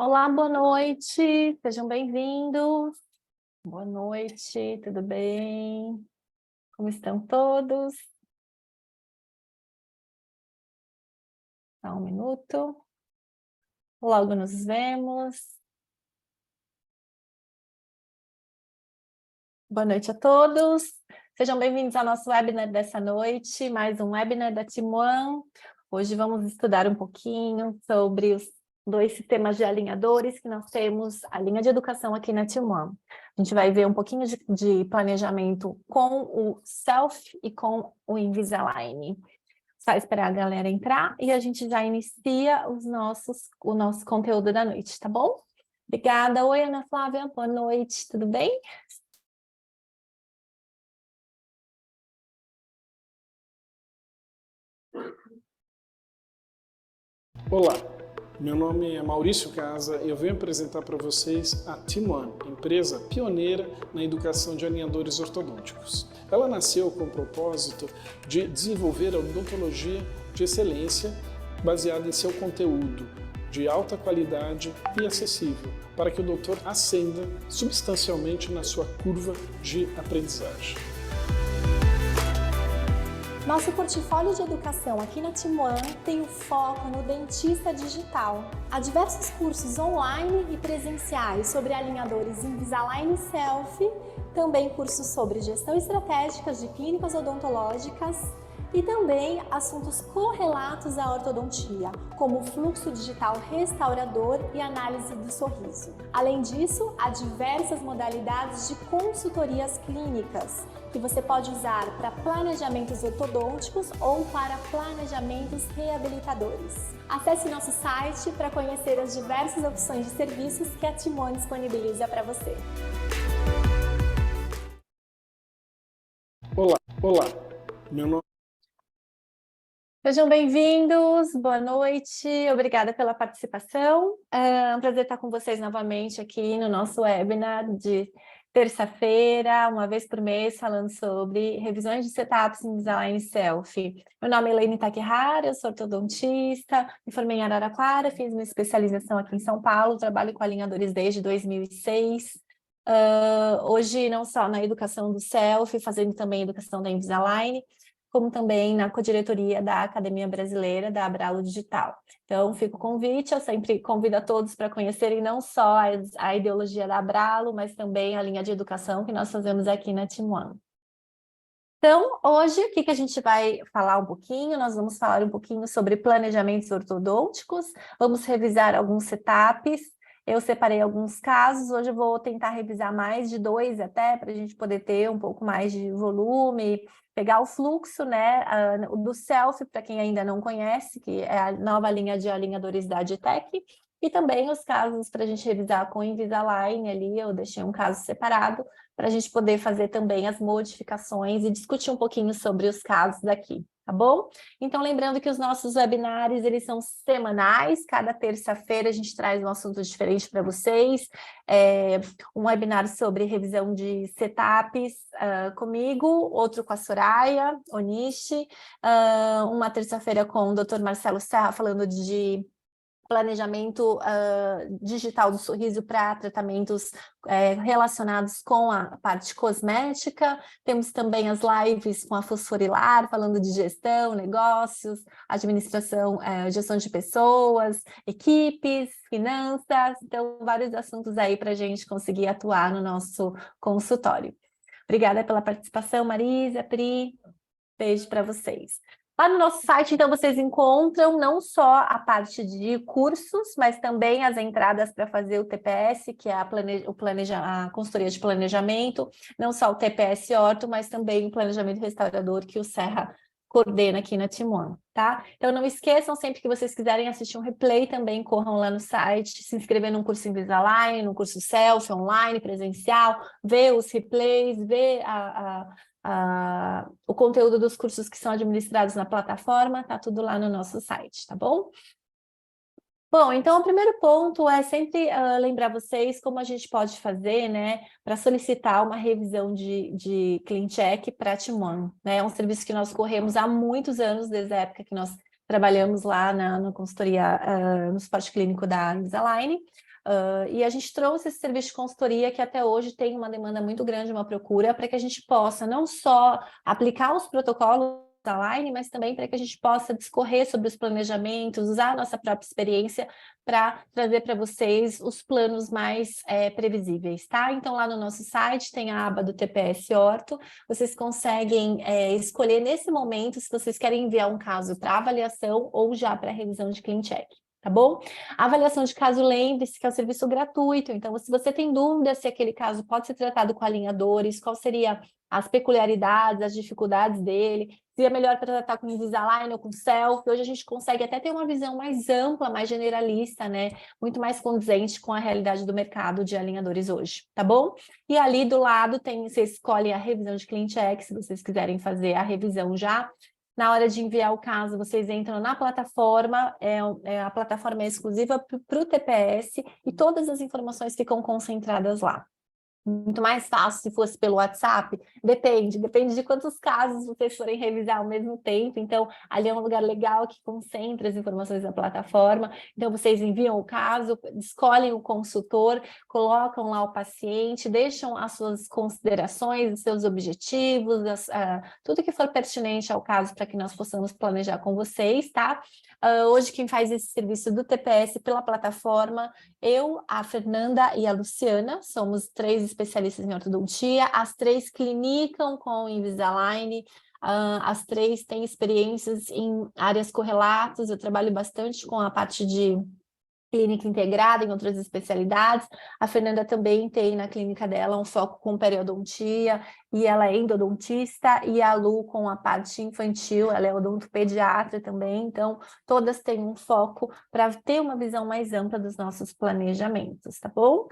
Olá, boa noite, sejam bem-vindos. Boa noite, tudo bem? Como estão todos? Só um minuto. Logo nos vemos. Boa noite a todos. Sejam bem-vindos ao nosso webinar dessa noite, mais um webinar da Team One. Hoje vamos estudar um pouquinho sobre os dois sistemas de alinhadores que nós temos, a linha de educação aqui na Team One. A gente vai ver um pouquinho de planejamento com o Self e com o Invisalign. Só esperar a galera entrar e a gente já inicia o nosso conteúdo da noite, tá bom? Obrigada. Oi, Ana Flávia, boa noite, tudo bem? Olá, meu nome é Maurício Casa e eu venho apresentar para vocês a Team One, empresa pioneira na educação de alinhadores ortodônticos. Ela nasceu com o propósito de desenvolver a odontologia de excelência baseada em seu conteúdo de alta qualidade e acessível, para que o doutor ascenda substancialmente na sua curva de aprendizagem. Nosso portfólio de educação aqui na Team One tem o foco no dentista digital. Há diversos cursos online e presenciais sobre alinhadores Invisalign e Self, também cursos sobre gestão estratégica de clínicas odontológicas e também assuntos correlatos à ortodontia, como fluxo digital restaurador e análise do sorriso. Além disso, há diversas modalidades de consultorias clínicas, que você pode usar para planejamentos ortodônticos ou para planejamentos reabilitadores. Acesse nosso site para conhecer as diversas opções de serviços que a Team One disponibiliza para você. Olá, meu nome Sejam bem-vindos, boa noite, obrigada pela participação. É um prazer estar com vocês novamente aqui no nosso webinar de terça-feira, uma vez por mês, falando sobre revisões de setups em Invisalign Self. Meu nome é Elaine Takehara, eu sou ortodontista, me formei em Araraquara, fiz minha especialização aqui em São Paulo, trabalho com alinhadores desde 2006. Hoje, não só na educação do Self, fazendo também educação da Invisalign, como também na codiretoria da Academia Brasileira da Abralo Digital. Então, fica o convite, eu sempre convido a todos para conhecerem não só a ideologia da Abralo, mas também a linha de educação que nós fazemos aqui na Team One. Então, hoje, o que a gente vai falar um pouquinho? Nós vamos falar um pouquinho sobre planejamentos ortodônticos, vamos revisar alguns setups. Eu separei alguns casos, hoje eu vou tentar revisar mais de 2 até, para a gente poder ter um pouco mais de volume, pegar o fluxo, né, do Self, para quem ainda não conhece, que é a nova linha de alinhadores da Aditec, e também os casos para a gente revisar com o Invisalign ali, eu deixei um caso separado, para a gente poder fazer também as modificações e discutir um pouquinho sobre os casos daqui, tá bom? Então, lembrando que os nossos webinários, eles são semanais, cada terça-feira a gente traz um assunto diferente para vocês, um webinar sobre revisão de setups comigo, outro com a Soraya Onishi, uma terça-feira com o Dr. Marcelo Serra falando de planejamento digital do sorriso para tratamentos relacionados com a parte cosmética. Temos também as lives com a Fosforilar, falando de gestão, negócios, administração, gestão de pessoas, equipes, finanças, então vários assuntos aí para a gente conseguir atuar no nosso consultório. Obrigada pela participação, Marisa, Pri, beijo para vocês. Lá no nosso site, então, vocês encontram não só a parte de cursos, mas também as entradas para fazer o TPS, que é a consultoria de planejamento, não só o TPS Orto, mas também o planejamento restaurador que o Serra coordena aqui na Team One, tá? Então, não esqueçam, sempre que vocês quiserem assistir um replay, também corram lá no site, se inscrever num curso Invisalign, num curso Self, online, presencial, ver os replays, ver o conteúdo dos cursos que são administrados na plataforma, tá tudo lá no nosso site, tá bom? Bom, então o primeiro ponto é sempre lembrar vocês como a gente pode fazer, né, para solicitar uma revisão de Clean Check para a Team One, né? É um serviço que nós corremos há muitos anos, desde a época que nós trabalhamos lá na consultoria, no suporte clínico da Invisalign. E a gente trouxe esse serviço de consultoria que até hoje tem uma demanda muito grande, uma procura, para que a gente possa não só aplicar os protocolos online, mas também para que a gente possa discorrer sobre os planejamentos, usar a nossa própria experiência para trazer para vocês os planos mais previsíveis, tá? Então, lá no nosso site tem a aba do TPS Orto, vocês conseguem escolher nesse momento se vocês querem enviar um caso para avaliação ou já para revisão de clean check. Tá bom? A avaliação de caso, lembre-se que é um serviço gratuito, então se você tem dúvida se aquele caso pode ser tratado com alinhadores, qual seria as peculiaridades, as dificuldades dele, se é melhor para tratar com Invisalign ou com Self, hoje a gente consegue até ter uma visão mais ampla, mais generalista, né? Muito mais condizente com a realidade do mercado de alinhadores hoje, tá bom? E ali do lado você escolhe a revisão de clean check, se vocês quiserem fazer a revisão já. Na hora de enviar o caso, vocês entram na plataforma, a plataforma é exclusiva para o TPS e todas as informações ficam concentradas lá. Muito mais fácil se fosse pelo WhatsApp, depende de quantos casos vocês forem revisar ao mesmo tempo, então ali é um lugar legal que concentra as informações da plataforma, então vocês enviam o caso, escolhem o consultor, colocam lá o paciente, deixam as suas considerações, os seus objetivos, tudo que for pertinente ao caso para que nós possamos planejar com vocês, tá? Hoje quem faz esse serviço do TPS pela plataforma, eu, a Fernanda e a Luciana, somos 3 especialistas em ortodontia, as 3 clinicam com Invisalign, as 3 têm experiências em áreas correlatas, eu trabalho bastante com a parte de clínica integrada em outras especialidades. A Fernanda também tem na clínica dela um foco com periodontia e ela é endodontista, e a Lu com a parte infantil, ela é odontopediatra também, então todas têm um foco para ter uma visão mais ampla dos nossos planejamentos, tá bom?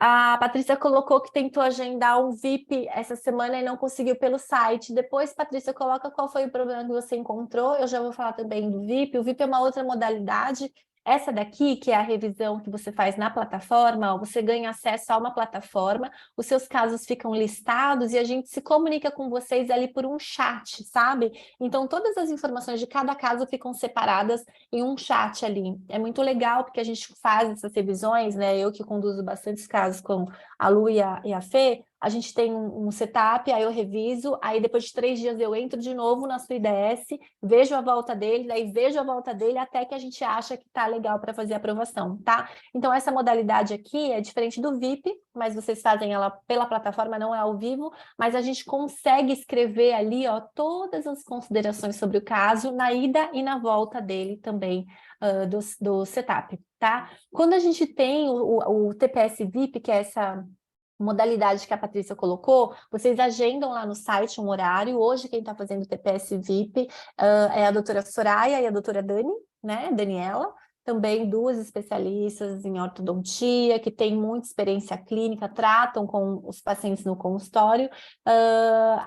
A Patrícia colocou que tentou agendar um VIP essa semana e não conseguiu pelo site. Depois, Patrícia, coloca qual foi o problema que você encontrou. Eu já vou falar também do VIP. O VIP é uma outra modalidade. Essa daqui, que é a revisão que você faz na plataforma, você ganha acesso a uma plataforma, os seus casos ficam listados e a gente se comunica com vocês ali por um chat, sabe? Então, todas as informações de cada caso ficam separadas em um chat ali. É muito legal porque a gente faz essas revisões, né? Eu que conduzo bastantes casos com a Lu e a Fê, a gente tem um setup, aí eu reviso, aí depois de 3 dias eu entro de novo na sua IDS, vejo a volta dele, daí vejo a volta dele até que a gente acha que tá legal para fazer a aprovação, tá? Então essa modalidade aqui é diferente do VIP, mas vocês fazem ela pela plataforma, não é ao vivo, mas a gente consegue escrever ali, ó, todas as considerações sobre o caso, na ida e na volta dele também, do setup, tá? Quando a gente tem o TPS VIP, que é essa modalidade que a Patrícia colocou, vocês agendam lá no site um horário. Hoje quem está fazendo o TPS VIP é a doutora Soraya e a doutora Dani, né, Daniela, também 2 especialistas em ortodontia, que têm muita experiência clínica, tratam com os pacientes no consultório,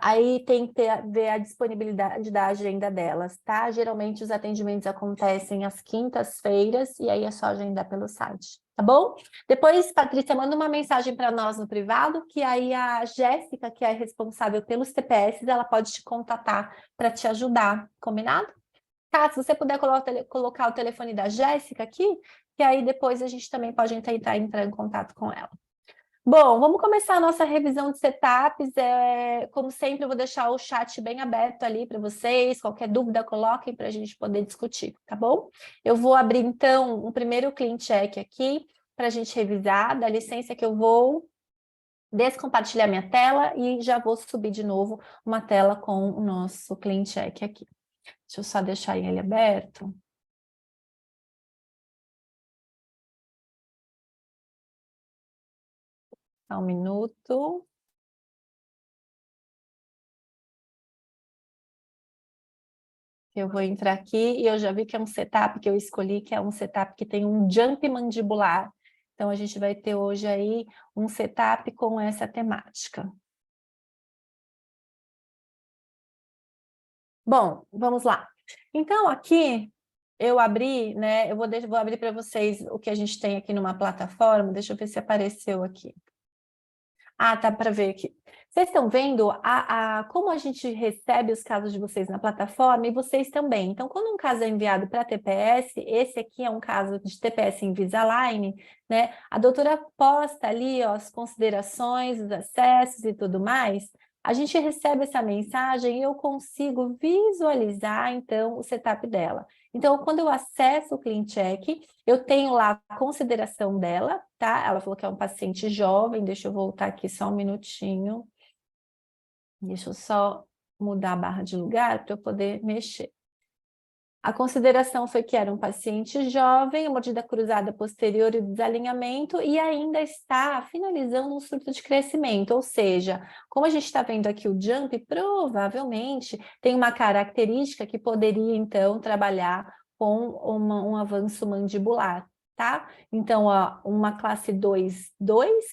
aí tem que ver a disponibilidade da agenda delas, tá? Geralmente os atendimentos acontecem às quintas-feiras, e aí é só agendar pelo site, tá bom? Depois, Patrícia, manda uma mensagem para nós no privado, que aí a Jéssica, que é responsável pelos TPS, ela pode te contatar para te ajudar, combinado? Tá, se você puder colocar o telefone da Jéssica aqui, que aí depois a gente também pode tentar entrar em contato com ela. Bom, vamos começar a nossa revisão de setups. Como sempre, eu vou deixar o chat bem aberto ali para vocês. Qualquer dúvida, coloquem para a gente poder discutir, tá bom? Eu vou abrir, então, um primeiro clean check aqui para a gente revisar. Dá licença que eu vou descompartilhar minha tela e já vou subir de novo uma tela com o nosso clean check aqui. Deixa eu só deixar ele aberto. Só um minuto. Eu vou entrar aqui e eu já vi que é um setup que eu escolhi, que é um setup que tem um jump mandibular. Então, a gente vai ter hoje aí um setup com essa temática. Bom, vamos lá. Então, aqui eu abri, né? Eu vou abrir para vocês o que a gente tem aqui numa plataforma. Deixa eu ver se apareceu aqui. Ah, tá para ver aqui. Vocês estão vendo como a gente recebe os casos de vocês na plataforma e vocês também. Então, quando um caso é enviado para TPS, esse aqui é um caso de TPS Invisalign, né? A doutora posta ali, ó, as considerações, os acessos e tudo mais. A gente recebe essa mensagem e eu consigo visualizar, então, o setup dela. Então, quando eu acesso o CleanCheck, eu tenho lá a consideração dela, tá? Ela falou que é um paciente jovem, deixa eu voltar aqui só um minutinho. Deixa eu só mudar a barra de lugar para eu poder mexer. A consideração foi que era um paciente jovem, mordida cruzada posterior e desalinhamento, e ainda está finalizando um surto de crescimento, ou seja, como a gente está vendo aqui o jump, provavelmente tem uma característica que poderia, então, trabalhar com um avanço mandibular, tá? Então, ó, uma classe 2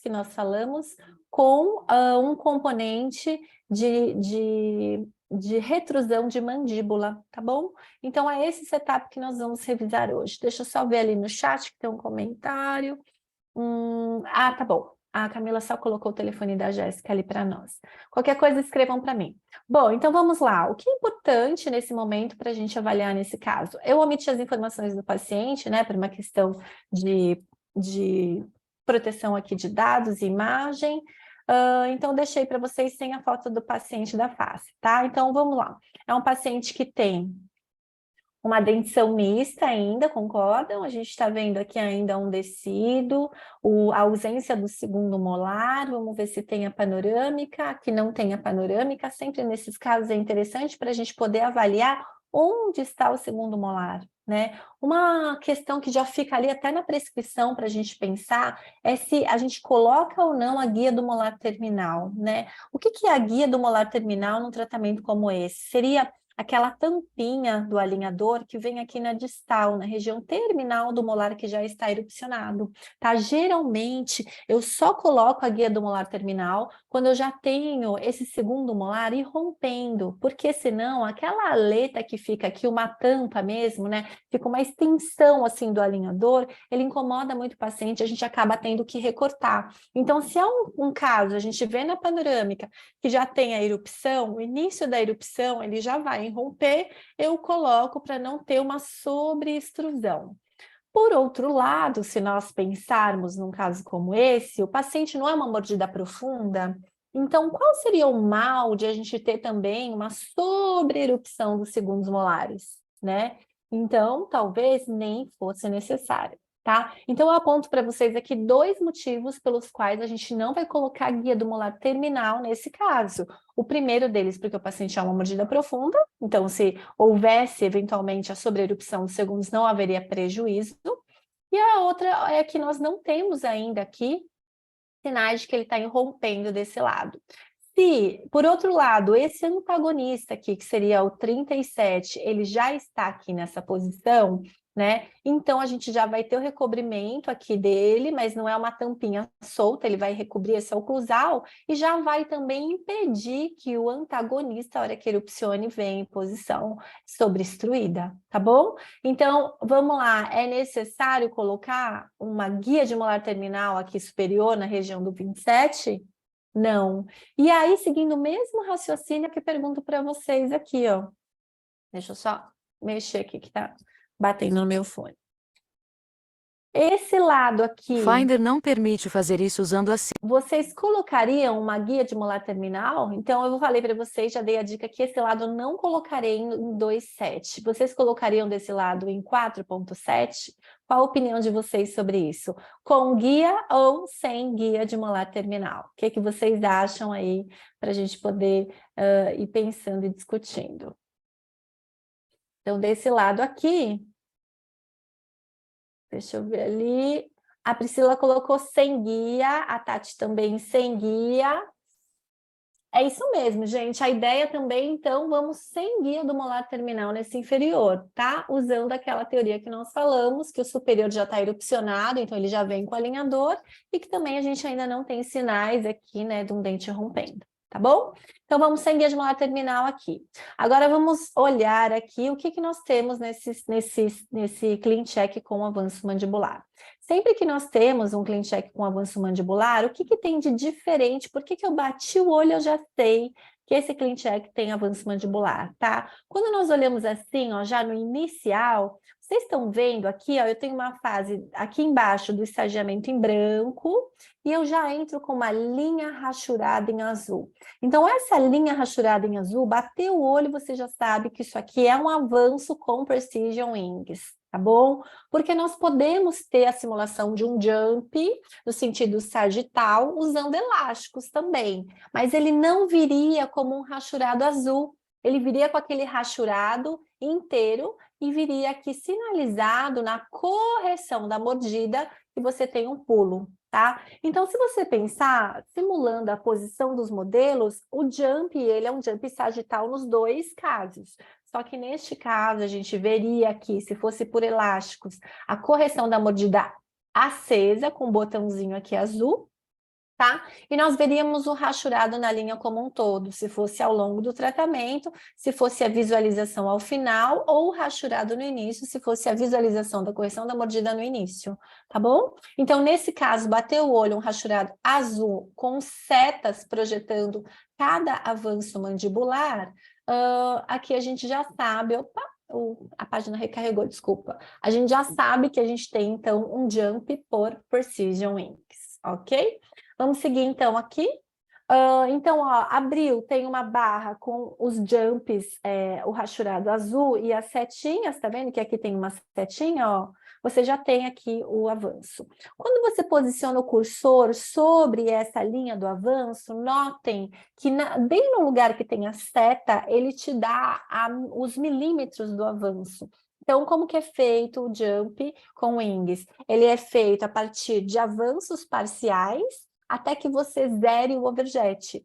que nós falamos, com um componente de retrusão de mandíbula, tá bom? Então, é esse setup que nós vamos revisar hoje. Deixa eu só ver ali no chat que tem um comentário. Tá bom. A Camila só colocou o telefone da Jéssica ali para nós. Qualquer coisa, escrevam para mim. Bom, então vamos lá. O que é importante nesse momento para a gente avaliar nesse caso? Eu omiti as informações do paciente, né, por uma questão de proteção aqui de dados e imagem. Então, deixei para vocês sem a foto do paciente da face, tá? Então, vamos lá. É um paciente que tem uma dentição mista ainda, concordam? A gente está vendo aqui ainda um descido, a ausência do segundo molar, vamos ver se tem a panorâmica. Aqui não tem a panorâmica, sempre nesses casos é interessante para a gente poder avaliar onde está o segundo molar, né? Uma questão que já fica ali até na prescrição para a gente pensar é se a gente coloca ou não a guia do molar terminal, né? O que é a guia do molar terminal num tratamento como esse? Seria aquela tampinha do alinhador que vem aqui na distal, na região terminal do molar que já está erupcionado, tá? Geralmente, eu só coloco a guia do molar terminal quando eu já tenho esse segundo molar irrompendo, porque senão aquela aleta que fica aqui, uma tampa mesmo, né? Fica uma extensão assim do alinhador, ele incomoda muito o paciente, a gente acaba tendo que recortar. Então, se é um caso, a gente vê na panorâmica que já tem a erupção, o início da erupção, ele já vai romper, eu coloco para não ter uma sobreextrusão. Por outro lado, se nós pensarmos num caso como esse, o paciente não é uma mordida profunda, então qual seria o mal de a gente ter também uma sobreerupção dos segundos molares, né? Então, talvez nem fosse necessário, tá? Então, eu aponto para vocês aqui 2 motivos pelos quais a gente não vai colocar a guia do molar terminal nesse caso. O primeiro deles, porque o paciente é uma mordida profunda, então se houvesse eventualmente a sobreerupção dos segundos, não haveria prejuízo. E a outra é que nós não temos ainda aqui sinais de que ele está irrompendo desse lado. Se, por outro lado, esse antagonista aqui, que seria o 37, ele já está aqui nessa posição, né? Então, a gente já vai ter o recobrimento aqui dele, mas não é uma tampinha solta, ele vai recobrir esse oclusal e já vai também impedir que o antagonista, a hora que erupcione, venha em posição sobreextruída, tá bom? Então, vamos lá, é necessário colocar uma guia de molar terminal aqui superior na região do 27? Não. E aí, seguindo o mesmo raciocínio que pergunto para vocês aqui, ó. Deixa eu só mexer aqui que tá batendo no meu fone. Esse lado aqui... Finder não permite fazer isso usando assim. Vocês colocariam uma guia de molar terminal? Então, eu falei para vocês, já dei a dica que esse lado eu não colocarei em 2.7. Vocês colocariam desse lado em 4.7? Qual a opinião de vocês sobre isso? Com guia ou sem guia de molar terminal? O que vocês acham aí para a gente poder ir pensando e discutindo? Então, desse lado aqui... Deixa eu ver ali. A Priscila colocou sem guia, a Tati também sem guia. É isso mesmo, gente. A ideia também, então, vamos sem guia do molar terminal nesse inferior, tá? Usando aquela teoria que nós falamos, que o superior já está erupcionado, então ele já vem com o alinhador, e que também a gente ainda não tem sinais aqui, né, de um dente rompendo. Tá bom? Então, vamos sem guia de molar terminal aqui. Agora, vamos olhar aqui o que nós temos nesse CleanCheck com o avanço mandibular. Sempre que nós temos um clean check com avanço mandibular, o que tem de diferente? Por que eu bati o olho, eu já sei que esse clean check tem avanço mandibular, tá? Quando nós olhamos assim, ó, já no inicial, vocês estão vendo aqui, ó, eu tenho uma fase aqui embaixo do estagiamento em branco e eu já entro com uma linha rachurada em azul. Então, essa linha rachurada em azul, bateu o olho, você já sabe que isso aqui é um avanço com Precision Wings, tá bom? Porque nós podemos ter a simulação de um jump, no sentido sagital, usando elásticos também, mas ele não viria como um rachurado azul, ele viria com aquele rachurado inteiro e viria aqui sinalizado na correção da mordida que você tem um pulo, tá? Então, se você pensar, simulando a posição dos modelos, o jump, ele é um jump sagital nos dois casos. Só que neste caso, a gente veria aqui, se fosse por elásticos, a correção da mordida acesa, com o botãozinho aqui azul, tá? E nós veríamos o rachurado na linha como um todo, se fosse ao longo do tratamento, se fosse a visualização ao final, ou o rachurado no início, se fosse a visualização da correção da mordida no início, tá bom? Então, nesse caso, bateu o olho, um rachurado azul com setas projetando cada avanço mandibular, aqui a gente já sabe, opa, a página recarregou, desculpa. A gente já sabe que a gente tem, então, um jump por Precision Wings, ok? Vamos seguir, então, aqui. Então, ó, abriu, tem uma barra com os jumps, o rachurado azul e as setinhas, tá vendo que aqui tem uma setinha, ó? Você já tem aqui o avanço. Quando você posiciona o cursor sobre essa linha do avanço, notem que bem no lugar que tem a seta, ele te dá os milímetros do avanço. Então, como que é feito o jump com wings? Ele é feito a partir de avanços parciais até que você zere o overjet.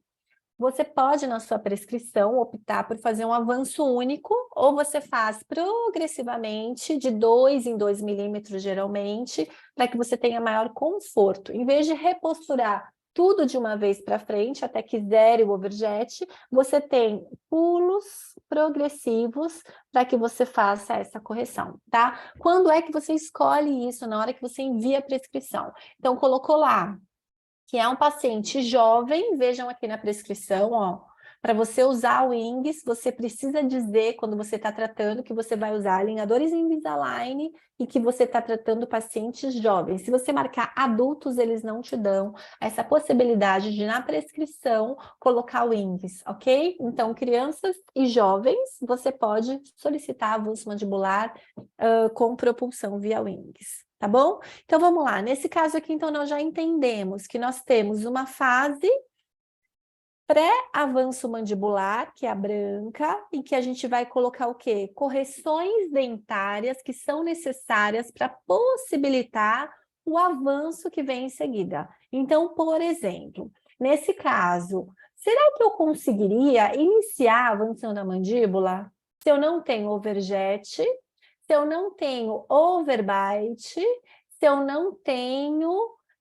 Você pode, na sua prescrição, optar por fazer um avanço único, ou você faz progressivamente, de 2 em 2 milímetros, geralmente, para que você tenha maior conforto. Em vez de reposturar tudo de uma vez para frente, até que zere o overjet, você tem pulos progressivos para que você faça essa correção, tá? Quando é que você escolhe isso? Na hora que você envia a prescrição. Então, colocou lá que é um paciente jovem, vejam aqui na prescrição, ó, para você usar o Wings, você precisa dizer, quando você está tratando, que você vai usar alinhadores Invisalign e que você está tratando pacientes jovens. Se você marcar adultos, eles não te dão essa possibilidade de, na prescrição, colocar o Wings, ok? Então, crianças e jovens, você pode solicitar avanço mandibular com propulsão via Wings. Tá bom? Então, vamos lá. Nesse caso aqui, então, nós já entendemos que nós temos uma fase pré-avanço mandibular, que é a branca, em que a gente vai colocar o quê? Correções dentárias que são necessárias para possibilitar o avanço que vem em seguida. Então, por exemplo, nesse caso, será que eu conseguiria iniciar a avanção da mandíbula se eu não tenho overjet, se eu não tenho overbite, se eu não tenho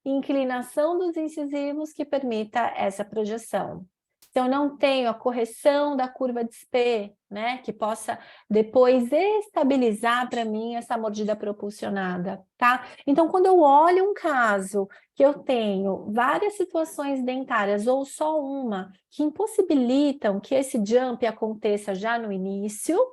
inclinação dos incisivos que permita essa projeção? Se eu não tenho a correção da curva de Spee, né, que possa depois estabilizar para mim essa mordida propulsionada, tá? Então, quando eu olho um caso que eu tenho várias situações dentárias ou só uma que impossibilitam que esse jump aconteça já no início,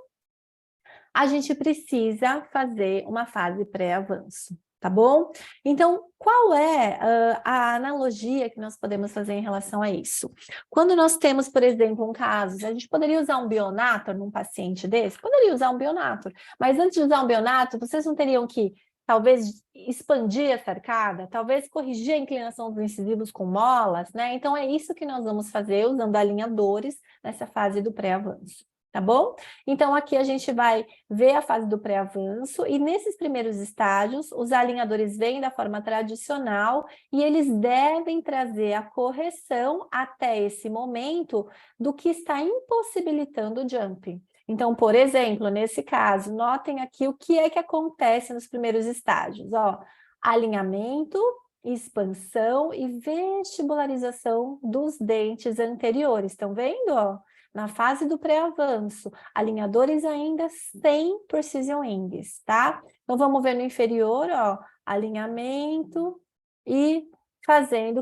a gente precisa fazer uma fase pré-avanço, tá bom? Então, qual é a analogia que nós podemos fazer em relação a isso? Quando nós temos, por exemplo, um caso, a gente poderia usar um Bionator num paciente desse? Poderia usar um Bionator, mas antes de usar um Bionator, vocês não teriam que, talvez, expandir essa arcada, talvez corrigir a inclinação dos incisivos com molas, né? Então, é isso que nós vamos fazer usando alinhadores nessa fase do pré-avanço. Tá bom? Então, aqui a gente vai ver a fase do pré-avanço e nesses primeiros estágios, os alinhadores vêm da forma tradicional e eles devem trazer a correção até esse momento do que está impossibilitando o jump. Então, por exemplo, nesse caso, notem aqui o que é que acontece nos primeiros estágios, ó. Alinhamento, expansão e vestibularização dos dentes anteriores, estão vendo, ó? Na fase do pré-avanço, alinhadores ainda sem Precision Wings, tá? Então, vamos ver no inferior, ó, alinhamento e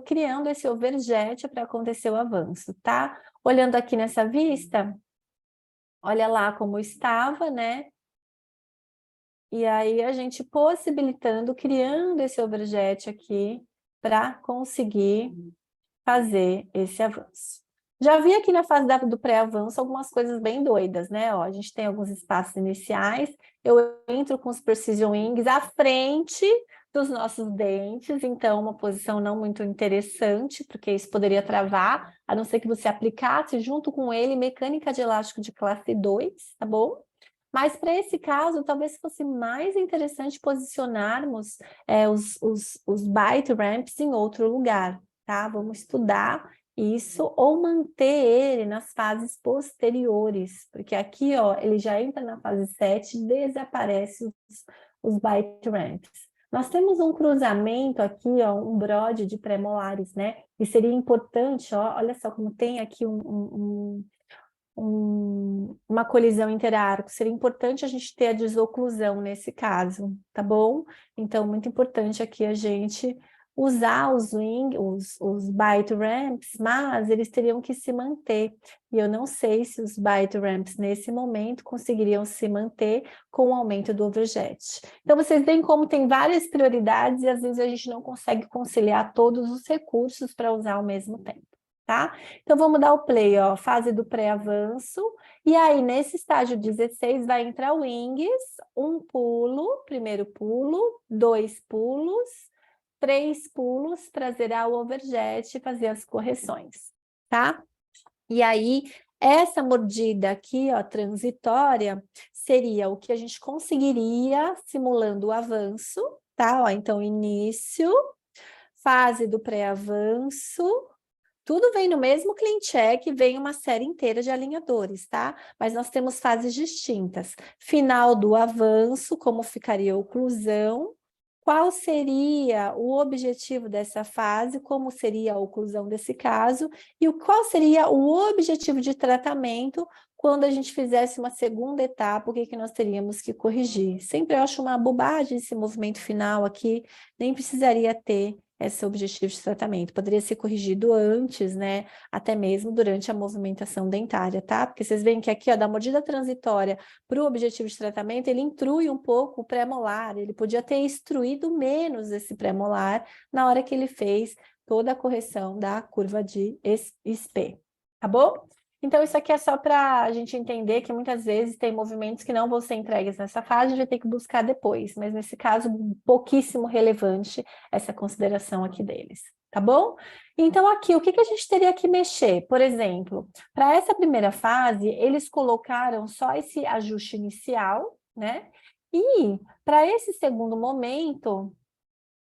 criando esse overjet para acontecer o avanço, tá? Olhando aqui nessa vista, olha lá como estava, né? E aí a gente possibilitando, criando esse overjet aqui para conseguir fazer esse avanço. Já vi aqui na fase do pré-avanço algumas coisas bem doidas, né? Ó, a gente tem alguns espaços iniciais, eu entro com os precision wings à frente dos nossos dentes, então uma posição não muito interessante, porque isso poderia travar, a não ser que você aplicasse junto com ele mecânica de elástico de classe 2, tá bom? Mas para esse caso, talvez fosse mais interessante posicionarmos os bite ramps em outro lugar, tá? Vamos estudar isso ou manter ele nas fases posteriores, porque aqui, ó, ele já entra na fase 7 e desaparece os bite ramps. Nós temos um cruzamento aqui, ó, um brode de premolares, né? E seria importante, ó, olha só como tem aqui uma colisão interarco, seria importante a gente ter a desoclusão nesse caso, tá bom? Então, muito importante aqui a gente usar os bite ramps, mas eles teriam que se manter. E eu não sei se os bite ramps, nesse momento, conseguiriam se manter com o aumento do overjet. Então, vocês veem como tem várias prioridades e, às vezes, a gente não consegue conciliar todos os recursos para usar ao mesmo tempo. Tá? Então, vamos dar o play, ó, fase do pré-avanço, e aí, nesse estágio 16, vai entrar o wings, um pulo, primeiro pulo, 2 pulos, 3 pulos para zerar o overjet e fazer as correções, tá? E aí, essa mordida aqui, ó, transitória, seria o que a gente conseguiria simulando o avanço, tá? Ó, então, início, fase do pré-avanço, tudo vem no mesmo clean check, vem uma série inteira de alinhadores, tá? Mas nós temos fases distintas. Final do avanço, como ficaria a oclusão, qual seria o objetivo dessa fase, como seria a oclusão desse caso, e qual seria o objetivo de tratamento quando a gente fizesse uma segunda etapa, o que nós teríamos que corrigir. Sempre eu acho uma bobagem esse movimento final aqui, nem precisaria ter esse objetivo de tratamento. Poderia ser corrigido antes, né? Até mesmo durante a movimentação dentária, tá? Porque vocês veem que aqui, ó, da mordida transitória para o objetivo de tratamento, ele intrui um pouco o pré-molar. Ele podia ter instruído menos esse pré-molar na hora que ele fez toda a correção da curva de SP, tá bom? Então, isso aqui é só para a gente entender que muitas vezes tem movimentos que não vão ser entregues nessa fase, a gente vai ter que buscar depois, mas nesse caso, pouquíssimo relevante essa consideração aqui deles, tá bom? Então, aqui, o que a gente teria que mexer? Por exemplo, para essa primeira fase, eles colocaram só esse ajuste inicial, né? E para esse segundo momento,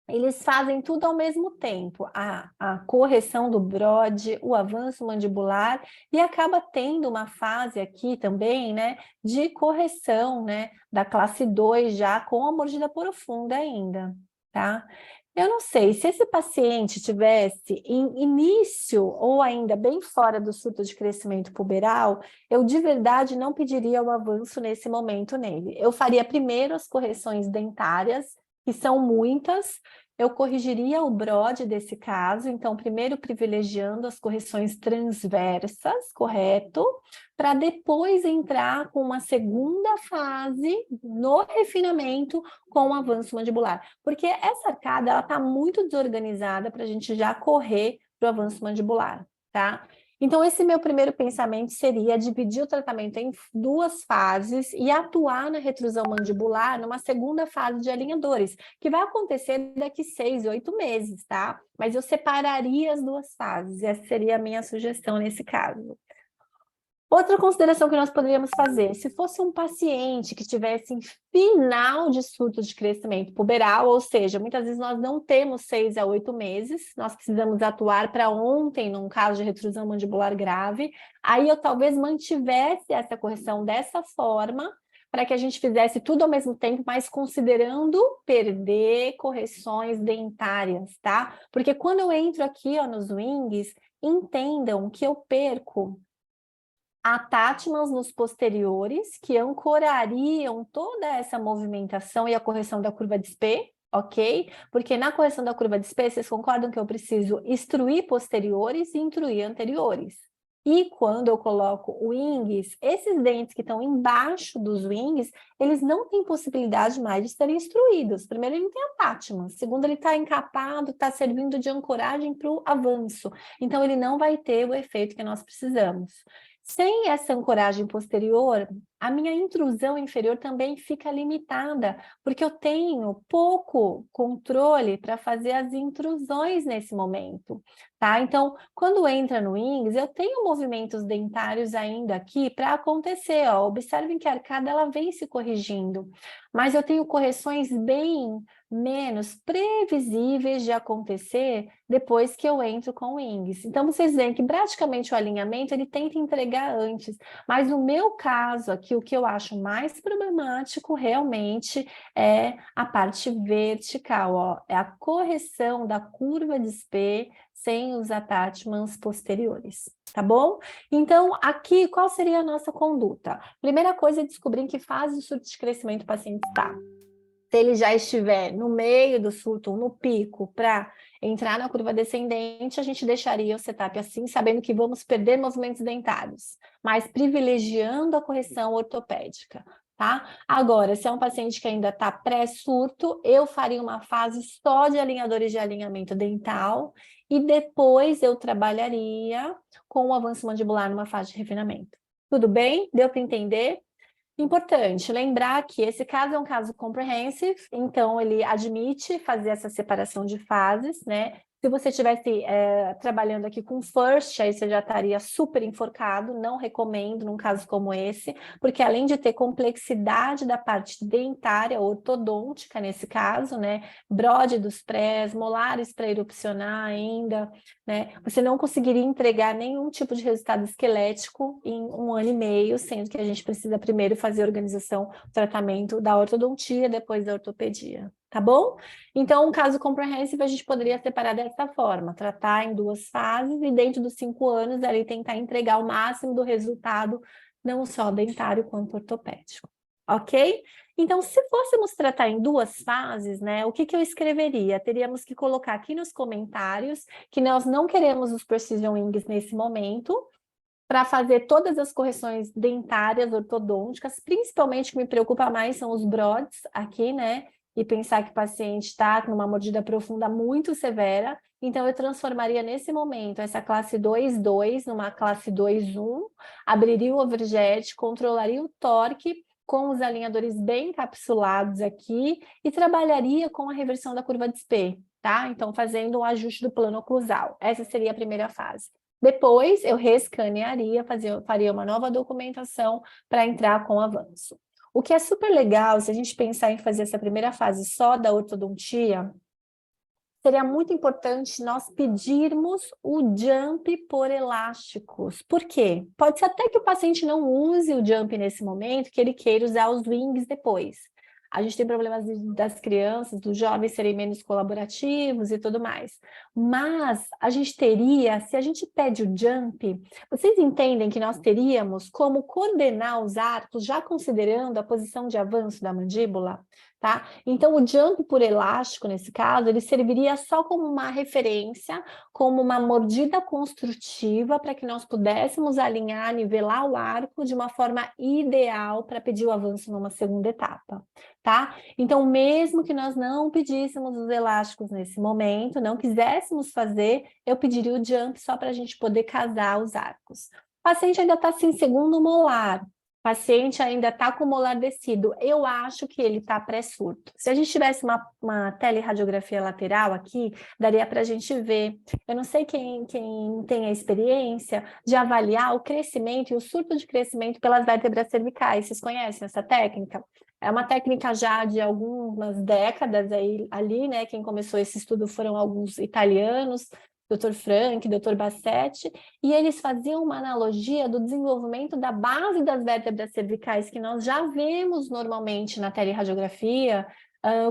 eles fazem tudo ao mesmo tempo, a correção do brode, o avanço mandibular, e acaba tendo uma fase aqui também, né, de correção, né, da classe 2 já com a mordida profunda ainda, tá? Eu não sei, se esse paciente tivesse em início ou ainda bem fora do surto de crescimento puberal, eu de verdade não pediria o avanço nesse momento nele. Eu faria primeiro as correções dentárias, que são muitas. Eu corrigiria o brode desse caso, então primeiro privilegiando as correções transversas, correto? Para depois entrar com uma segunda fase no refinamento com o avanço mandibular. Porque essa arcada, ela está muito desorganizada para a gente já correr para o avanço mandibular, tá? Então, esse meu primeiro pensamento seria dividir o tratamento em 2 fases e atuar na retrusão mandibular numa segunda fase de alinhadores, que vai acontecer daqui 6, 8 meses, tá? Mas eu separaria as 2 fases, essa seria a minha sugestão nesse caso. Outra consideração que nós poderíamos fazer, se fosse um paciente que tivesse em final de surto de crescimento puberal, ou seja, muitas vezes nós não temos 6 a 8 meses, nós precisamos atuar para ontem num caso de retrusão mandibular grave, aí eu talvez mantivesse essa correção dessa forma, para que a gente fizesse tudo ao mesmo tempo, mas considerando perder correções dentárias, tá? Porque quando eu entro aqui, ó, nos wings, entendam que eu perco attachments nos posteriores, que ancorariam toda essa movimentação e a correção da curva de SP, ok? Porque na correção da curva de Spee, vocês concordam que eu preciso extruir posteriores e intruir anteriores. E quando eu coloco wings, esses dentes que estão embaixo dos wings, eles não têm possibilidade mais de serem extruídos. Primeiro, ele não tem attachment. Segundo, ele está encapado, está servindo de ancoragem para o avanço. Então, ele não vai ter o efeito que nós precisamos. Sem essa ancoragem posterior, a minha intrusão inferior também fica limitada, porque eu tenho pouco controle para fazer as intrusões nesse momento, tá? Então, quando entra no wings, eu tenho movimentos dentários ainda aqui para acontecer, ó. Observem que a arcada ela vem se corrigindo, mas eu tenho correções bem menos previsíveis de acontecer depois que eu entro com wings. Então, vocês veem que praticamente o alinhamento ele tenta entregar antes, mas no meu caso aqui, o que eu acho mais problemático realmente é a parte vertical, ó, é a correção da curva de Spee sem os attachments posteriores, tá bom? Então, aqui, qual seria a nossa conduta? Primeira coisa é descobrir em que fase do surto de crescimento o paciente está. Se ele já estiver no meio do surto ou no pico para entrar na curva descendente, a gente deixaria o setup assim, sabendo que vamos perder movimentos dentários, mas privilegiando a correção ortopédica, tá? Agora, se é um paciente que ainda está pré-surto, eu faria uma fase só de alinhadores de alinhamento dental e depois eu trabalharia com o avanço mandibular numa fase de refinamento. Tudo bem? Deu para entender? Importante lembrar que esse caso é um caso comprehensive, então ele admite fazer essa separação de fases, né? Se você estivesse trabalhando aqui com first, aí você já estaria super enforcado, não recomendo num caso como esse, porque além de ter complexidade da parte dentária, ortodôntica nesse caso, né? Brode dos prés, molares para erupcionar ainda, né? Você não conseguiria entregar nenhum tipo de resultado esquelético em 1 ano e meio, sendo que a gente precisa primeiro fazer a organização, tratamento da ortodontia, depois da ortopedia, tá bom? Então, um caso comprehensive a gente poderia separar dessa forma, tratar em 2 fases e dentro dos 5 anos ali tentar entregar o máximo do resultado, não só dentário quanto ortopédico, ok? Então, se fôssemos tratar em 2 fases, né, o que eu escreveria? Teríamos que colocar aqui nos comentários que nós não queremos os precision wings nesse momento, para fazer todas as correções dentárias ortodônticas, principalmente o que me preocupa mais são os brods aqui, né? E pensar que o paciente está numa mordida profunda muito severa, então eu transformaria nesse momento essa classe 2.2 numa classe 2.1, abriria o overjet, controlaria o torque com os alinhadores bem encapsulados aqui e trabalharia com a reversão da curva de Spee, tá? Então fazendo um ajuste do plano oclusal. Essa seria a primeira fase. Depois eu reescanearia, faria uma nova documentação para entrar com avanço. O que é super legal, se a gente pensar em fazer essa primeira fase só da ortodontia, seria muito importante nós pedirmos o jump por elásticos. Por quê? Pode ser até que o paciente não use o jump nesse momento, que ele queira usar os wings depois. A gente tem problemas das crianças, dos jovens serem menos colaborativos e tudo mais. Mas a gente teria, se a gente pede o jump, vocês entendem que nós teríamos como coordenar os arcos, já considerando a posição de avanço da mandíbula? Tá? Então, o jump por elástico, nesse caso, ele serviria só como uma referência, como uma mordida construtiva para que nós pudéssemos alinhar, nivelar o arco de uma forma ideal para pedir o avanço numa segunda etapa, tá? Então, mesmo que nós não pedíssemos os elásticos nesse momento, não quiséssemos fazer, eu pediria o jump só para a gente poder casar os arcos. O paciente ainda está sem segundo molar, paciente ainda está com o molar descido, eu acho que ele está pré-surto. Se a gente tivesse uma teleradiografia lateral aqui, daria para a gente ver. Eu não sei quem tem a experiência de avaliar o crescimento e o surto de crescimento pelas vértebras cervicais. Vocês conhecem essa técnica? É uma técnica já de algumas décadas ali, né? Quem começou esse estudo foram alguns italianos, Dr. Frank, Dr. Bassetti, e eles faziam uma analogia do desenvolvimento da base das vértebras cervicais que nós já vemos normalmente na teleradiografia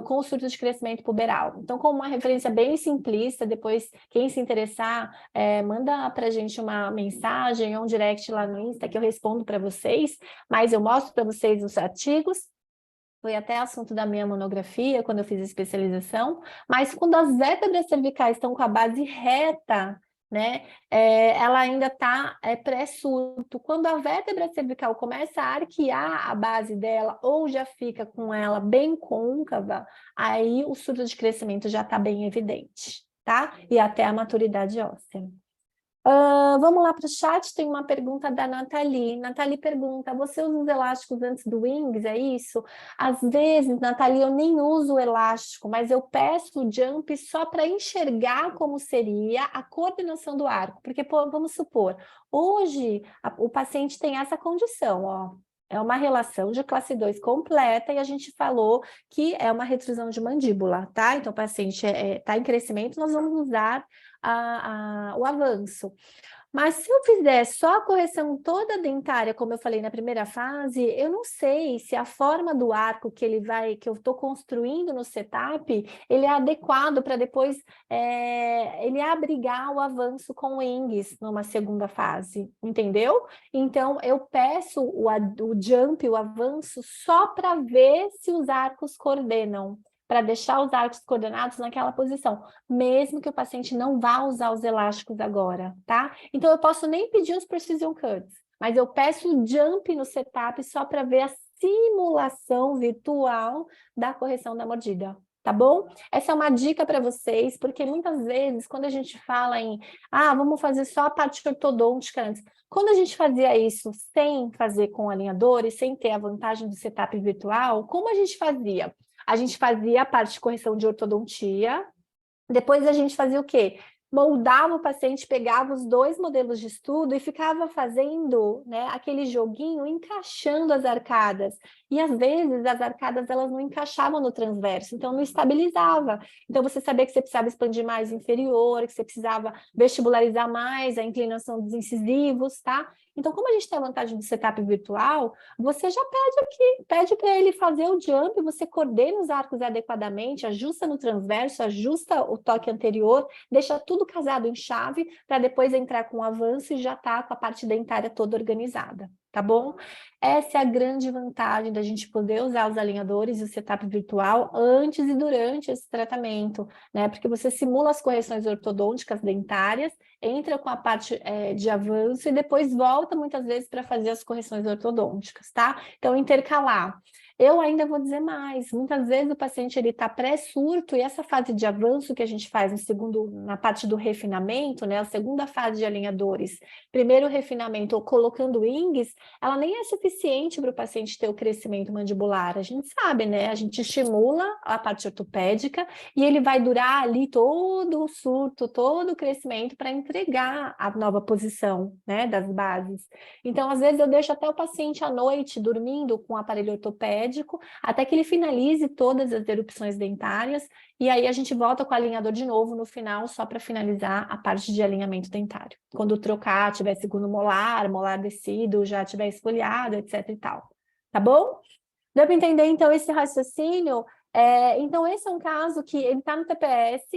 com o surto de crescimento puberal. Então, como uma referência bem simplista, depois quem se interessar, manda para a gente uma mensagem ou um direct lá no Insta que eu respondo para vocês, mas eu mostro para vocês os artigos. foi até assunto da minha monografia, quando eu fiz a especialização, mas quando as vértebras cervicais estão com a base reta, né, ela ainda está pré-surto. Quando a vértebra cervical começa a arquear a base dela, ou já fica com ela bem côncava, aí o surto de crescimento já está bem evidente, tá? E até a maturidade óssea. Vamos lá para o chat, tem uma pergunta da Nathalie. Nathalie pergunta, você usa os elásticos antes do wings, é isso? Às vezes, Nathalie, eu nem uso o elástico, mas eu peço o jump só para enxergar como seria a coordenação do arco. Porque, pô, vamos supor, hoje o paciente tem essa condição, ó. É uma relação de classe 2 completa e a gente falou que é uma retrusão de mandíbula, tá? Então, o paciente está em crescimento, nós vamos usar o avanço. Mas se eu fizer só a correção toda dentária, como eu falei na primeira fase, eu não sei se a forma do arco que eu estou construindo no setup, ele é adequado para depois ele abrigar o avanço com wings numa segunda fase, entendeu? Então, eu peço o jump, o avanço, só para ver se os arcos coordenam, para deixar os arcos coordenados naquela posição, mesmo que o paciente não vá usar os elásticos agora, tá? Então, eu posso nem pedir os precision cuts, mas eu peço o jump no setup só para ver a simulação virtual da correção da mordida, tá bom? Essa é uma dica para vocês, porque muitas vezes, quando a gente fala em, vamos fazer só a parte ortodôntica antes, quando a gente fazia isso sem fazer com alinhadores, sem ter a vantagem do setup virtual, como a gente fazia? A gente fazia a parte de correção de ortodontia, depois a gente fazia o quê? Moldava o paciente, pegava os dois modelos de estudo e ficava fazendo, né, aquele joguinho, encaixando as arcadas. E às vezes as arcadas elas não encaixavam no transverso, então não estabilizava. Então você sabia que você precisava expandir mais o inferior, que você precisava vestibularizar mais a inclinação dos incisivos, tá? Então, como a gente tem a vantagem do setup virtual, você já pede aqui, pede para ele fazer o jump, você coordena os arcos adequadamente, ajusta no transverso, ajusta o toque anterior, deixa tudo casado em chave, para depois entrar com o avanço e já tá com a parte dentária toda organizada, tá bom? Essa é a grande vantagem da gente poder usar os alinhadores e o setup virtual antes e durante esse tratamento, né? Porque você simula as correções ortodônticas dentárias, entra com a parte de avanço e depois volta muitas vezes para fazer as correções ortodônticas, tá? Então, intercalar. Eu ainda vou dizer mais, muitas vezes o paciente está pré-surto e essa fase de avanço que a gente faz na parte do refinamento, né, a segunda fase de alinhadores, primeiro refinamento ou colocando wings, ela nem é suficiente para o paciente ter o crescimento mandibular, a gente sabe, né, a gente estimula a parte ortopédica e ele vai durar ali todo o surto, todo o crescimento para entregar a nova posição, né, das bases. Então, às vezes eu deixo até o paciente à noite dormindo com o aparelho ortopédico, até que ele finalize todas as erupções dentárias, e aí a gente volta com o alinhador de novo no final, só para finalizar a parte de alinhamento dentário. Quando trocar, tiver segundo molar, molar descido, já tiver esfoliado, etc e tal. Tá bom? Deu para entender, então, esse raciocínio? Então, esse é um caso que ele está no TPS.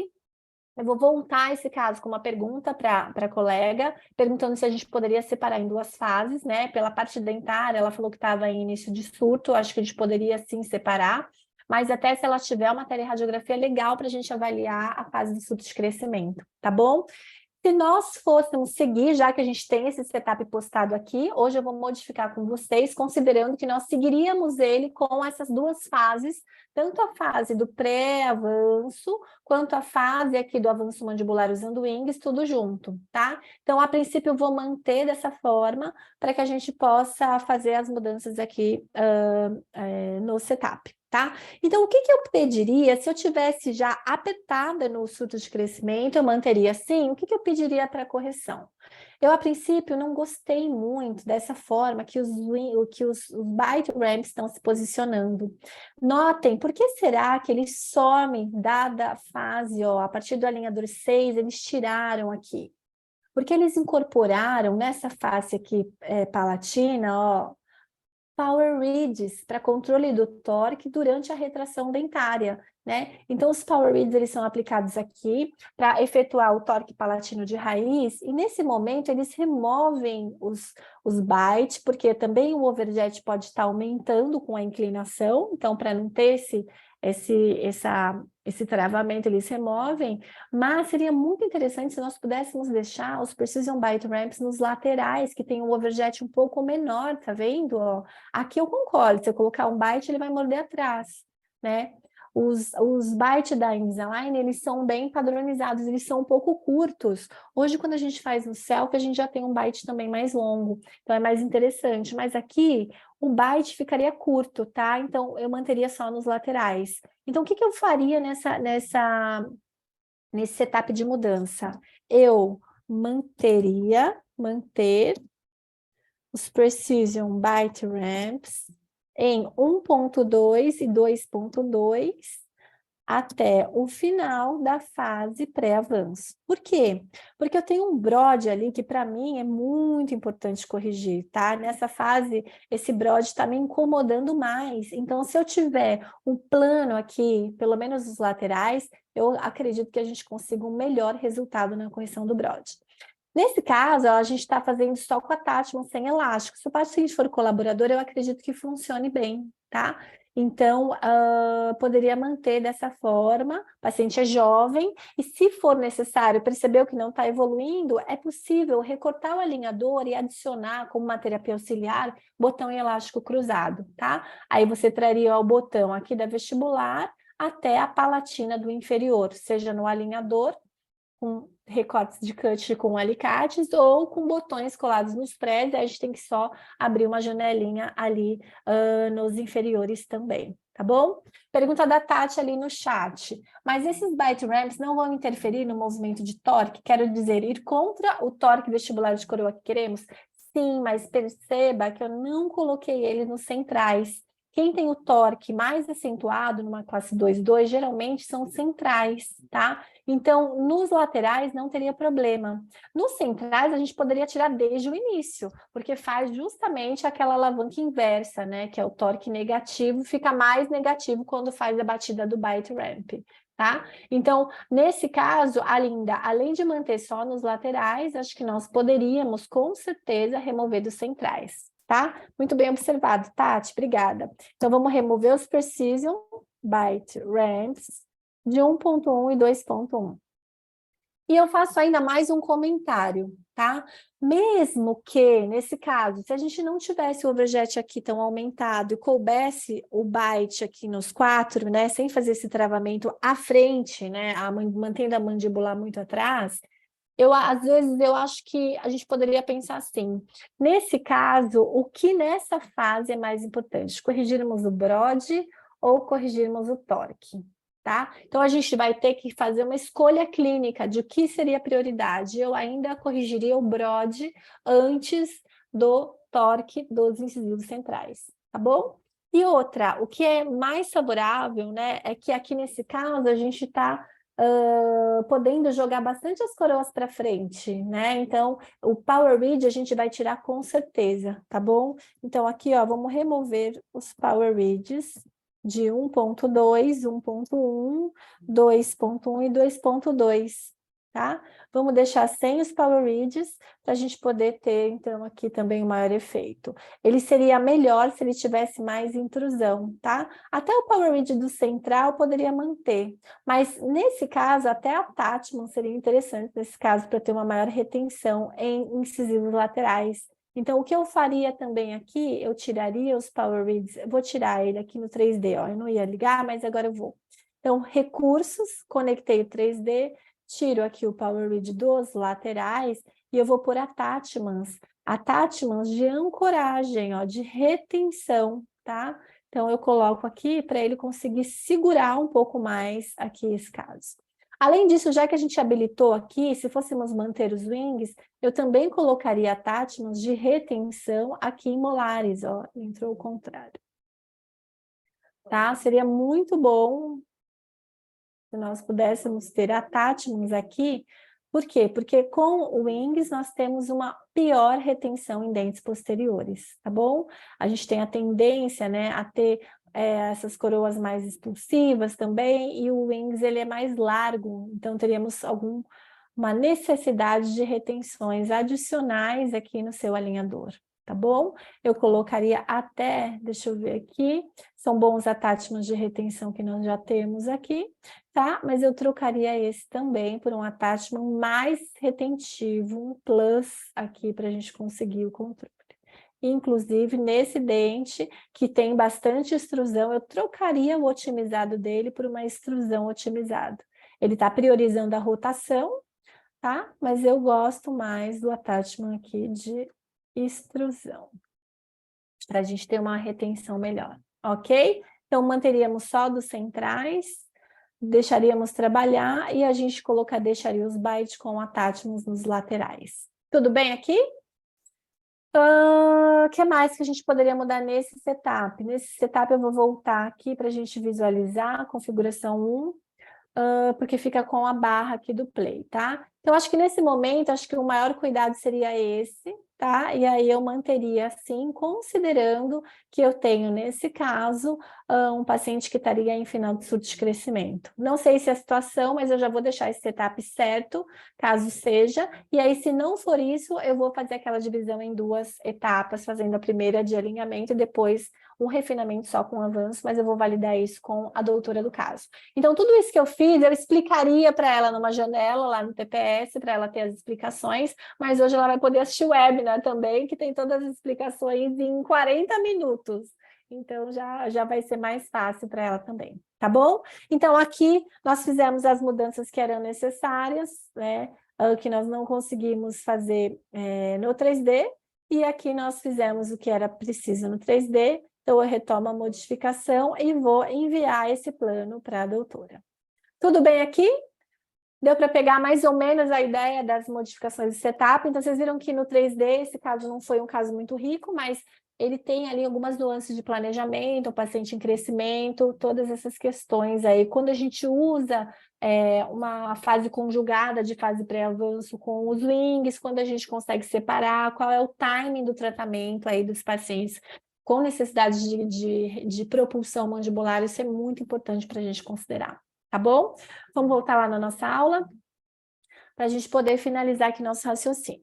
Eu vou voltar esse caso com uma pergunta para a colega, perguntando se a gente poderia separar em duas fases, né? Pela parte dentária, ela falou que estava em início de surto, acho que a gente poderia sim separar, mas até se ela tiver uma teleradiografia legal para a gente avaliar a fase de surto de crescimento, tá bom? Se nós fôssemos seguir, já que a gente tem esse setup postado aqui, hoje eu vou modificar com vocês, considerando que nós seguiríamos ele com essas duas fases, tanto a fase do pré-avanço, quanto a fase aqui do avanço mandibular usando wings, tudo junto, tá? Então, a princípio, eu vou manter dessa forma, para que a gente possa fazer as mudanças aqui no setup. Tá? Então, o que eu pediria, se eu tivesse já apertada no surto de crescimento, eu manteria assim, o que eu pediria para correção? Eu, a princípio, não gostei muito dessa forma que os bite ramps estão se posicionando. Notem, por que será que eles somem, dada a fase, ó, a partir do alinhador 6, eles tiraram aqui? Porque eles incorporaram nessa face aqui palatina, ó, power ridges para controle do torque durante a retração dentária. né? Então, os Power Reads, eles são aplicados aqui para efetuar o torque palatino de raiz, e nesse momento eles removem os bytes, porque também o overjet pode estar aumentando com a inclinação, então, para não ter esse travamento, eles removem, mas seria muito interessante se nós pudéssemos deixar os Precision Byte Ramps nos laterais, que tem um overjet um pouco menor, tá vendo? Ó, aqui eu concordo, se eu colocar um byte, ele vai morder atrás, né? Os bytes da Invisalign, eles são bem padronizados, eles são um pouco curtos. Hoje, quando a gente faz no selfie, a gente já tem um byte também mais longo, então é mais interessante. Mas aqui, o byte ficaria curto, tá? Então, eu manteria só nos laterais. Então, o que eu faria nesse setup de mudança? Eu manter os Precision Byte Ramps em 1.2 e 2.2 até o final da fase pré-avanço. Por quê? Porque eu tenho um BROD ali que para mim é muito importante corrigir, tá? Nessa fase, esse BROD está me incomodando mais. Então, se eu tiver um plano aqui, pelo menos os laterais, eu acredito que a gente consiga um melhor resultado na correção do BROD. Nesse caso, a gente está fazendo só com a Tatman sem elástico. Se o paciente for colaborador, eu acredito que funcione bem, tá? Então, poderia manter dessa forma, o paciente é jovem, e se for necessário, percebeu que não está evoluindo, é possível recortar o alinhador e adicionar como uma terapia auxiliar, botão e elástico cruzado, tá? Aí você traria o botão aqui da vestibular até a palatina do inferior, seja no alinhador, com recortes de cut com alicates ou com botões colados nos prés, a gente tem que só abrir uma janelinha ali nos inferiores também, tá bom? Pergunta da Tati ali no chat, mas esses byte ramps não vão interferir no movimento de torque? Quero dizer, ir contra o torque vestibular de coroa que queremos? Sim, mas perceba que eu não coloquei ele nos centrais. Quem tem o torque mais acentuado numa classe 2.2, geralmente são centrais, tá? Então, nos laterais não teria problema. Nos centrais, a gente poderia tirar desde o início, porque faz justamente aquela alavanca inversa, né? Que é o torque negativo, fica mais negativo quando faz a batida do byte ramp, tá? Então, nesse caso, Alinda, além de manter só nos laterais, acho que nós poderíamos, com certeza, remover dos centrais. Tá? Muito bem observado, Tati, obrigada. Então, vamos remover os Precision Byte Ramps de 1.1 e 2.1. E eu faço ainda mais um comentário, tá? Mesmo que, nesse caso, se a gente não tivesse o overjet aqui tão aumentado e coubesse o byte aqui nos 4, né, sem fazer esse travamento à frente, né, mantendo a mandíbula muito atrás, às vezes, eu acho que a gente poderia pensar assim, nesse caso, o que nessa fase é mais importante? Corrigirmos o BROD ou corrigirmos o torque, tá? Então, a gente vai ter que fazer uma escolha clínica de o que seria prioridade. Eu ainda corrigiria o BROD antes do torque dos incisivos centrais, tá bom? E outra, o que é mais favorável, né, é que aqui nesse caso a gente está podendo jogar bastante as coroas para frente, né? Então, o Power Read a gente vai tirar com certeza, tá bom? Então, aqui, ó, vamos remover os Power Reads de 1.2, 1.1, 2.1 e 2.2, tá? Vamos deixar sem os Power Reads para a gente poder ter, então, aqui também o maior efeito. Ele seria melhor se ele tivesse mais intrusão, tá? Até o Power Read do central poderia manter, mas nesse caso, até a Tatman seria interessante nesse caso para ter uma maior retenção em incisivos laterais. Então, o que eu faria também aqui, eu tiraria os Power Reads, eu vou tirar ele aqui no 3D, ó, eu não ia ligar, mas agora eu vou. Então, recursos, conectei o 3D, tiro aqui o Power Read dos laterais e eu vou pôr a Tatmans de ancoragem, ó, de retenção, tá? Então, eu coloco aqui para ele conseguir segurar um pouco mais aqui esse caso. Além disso, já que a gente habilitou aqui, se fôssemos manter os wings, eu também colocaria a Tatmans de retenção aqui em molares, ó, entrou o contrário. Tá? Seria muito bom se nós pudéssemos ter a Tatmans aqui. Por quê? Porque com o wings nós temos uma pior retenção em dentes posteriores, tá bom? A gente tem a tendência, né, a ter essas coroas mais expulsivas também, e o wings ele é mais largo, então teríamos uma necessidade de retenções adicionais aqui no seu alinhador, tá bom? Eu colocaria até, deixa eu ver aqui, são bons attachments de retenção que nós já temos aqui, tá? Mas eu trocaria esse também por um attachment mais retentivo, um plus aqui para a gente conseguir o controle. Inclusive, nesse dente, que tem bastante extrusão, eu trocaria o otimizado dele por uma extrusão otimizada. Ele está priorizando a rotação, tá? Mas eu gosto mais do attachment aqui de extrusão, para a gente ter uma retenção melhor, ok? Então, manteríamos só dos centrais, deixaríamos trabalhar e a gente deixaria os bites com attachments nos laterais. Tudo bem aqui? O que mais que a gente poderia mudar nesse setup? Nesse setup eu vou voltar aqui para a gente visualizar a configuração 1, porque fica com a barra aqui do play, tá? Então, acho que nesse momento, acho que o maior cuidado seria esse, tá? E aí eu manteria assim, considerando que eu tenho, nesse caso, um paciente que estaria em final de surto de crescimento. Não sei se é a situação, mas eu já vou deixar esse setup certo, caso seja. E aí, se não for isso, eu vou fazer aquela divisão em 2 etapas, fazendo a primeira de alinhamento e depois um refinamento só com avanço, mas eu vou validar isso com a doutora do caso. Então, tudo isso que eu fiz, eu explicaria para ela numa janela lá no TPS, para ela ter as explicações, mas hoje ela vai poder assistir o webinar também, que tem todas as explicações em 40 minutos. Então, já vai ser mais fácil para ela também, tá bom? Então, aqui nós fizemos as mudanças que eram necessárias, né? Que nós não conseguimos fazer no 3D, e aqui nós fizemos o que era preciso no 3D, então eu retomo a modificação e vou enviar esse plano para a doutora. Tudo bem aqui? Deu para pegar mais ou menos a ideia das modificações de setup? Então, vocês viram que no 3D esse caso não foi um caso muito rico, mas ele tem ali algumas nuances de planejamento, o paciente em crescimento, todas essas questões aí. Quando a gente usa uma fase conjugada de fase pré-avanço com os wings, quando a gente consegue separar, qual é o timing do tratamento aí dos pacientes com necessidade de propulsão mandibular, isso é muito importante para a gente considerar, tá bom? Vamos voltar lá na nossa aula, para a gente poder finalizar aqui nosso raciocínio.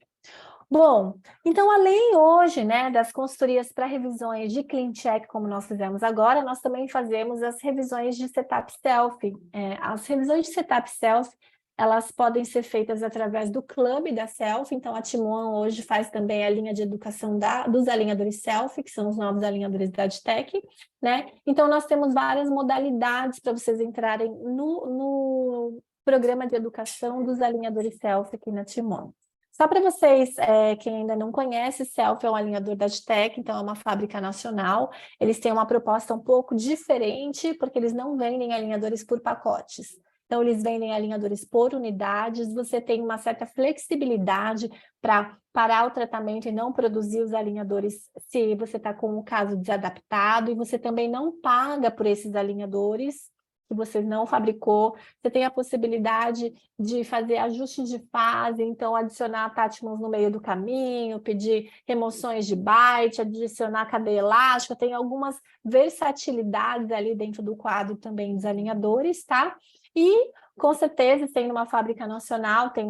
Bom, então além hoje, né, das consultorias para revisões de clean check, como nós fizemos agora, nós também fazemos as revisões de setup self. As revisões de setup self, elas podem ser feitas através do clube da Self, então a Timon hoje faz também a linha de educação dos alinhadores Self, que são os novos alinhadores da Adtech, né? Então nós temos várias modalidades para vocês entrarem no programa de educação dos alinhadores Self aqui na Timon. Só para vocês, quem ainda não conhece, Self é um alinhador da Adtech, então é uma fábrica nacional. Eles têm uma proposta um pouco diferente, porque eles não vendem alinhadores por pacotes. Então, eles vendem alinhadores por unidades, você tem uma certa flexibilidade para parar o tratamento e não produzir os alinhadores se você está com o caso desadaptado, e você também não paga por esses alinhadores que você não fabricou. Você tem a possibilidade de fazer ajuste de fase, então adicionar attachments no meio do caminho, pedir remoções de bite, adicionar cadeia elástica, tem algumas versatilidades ali dentro do quadro também dos alinhadores, tá? E, com certeza, sendo uma fábrica nacional, tem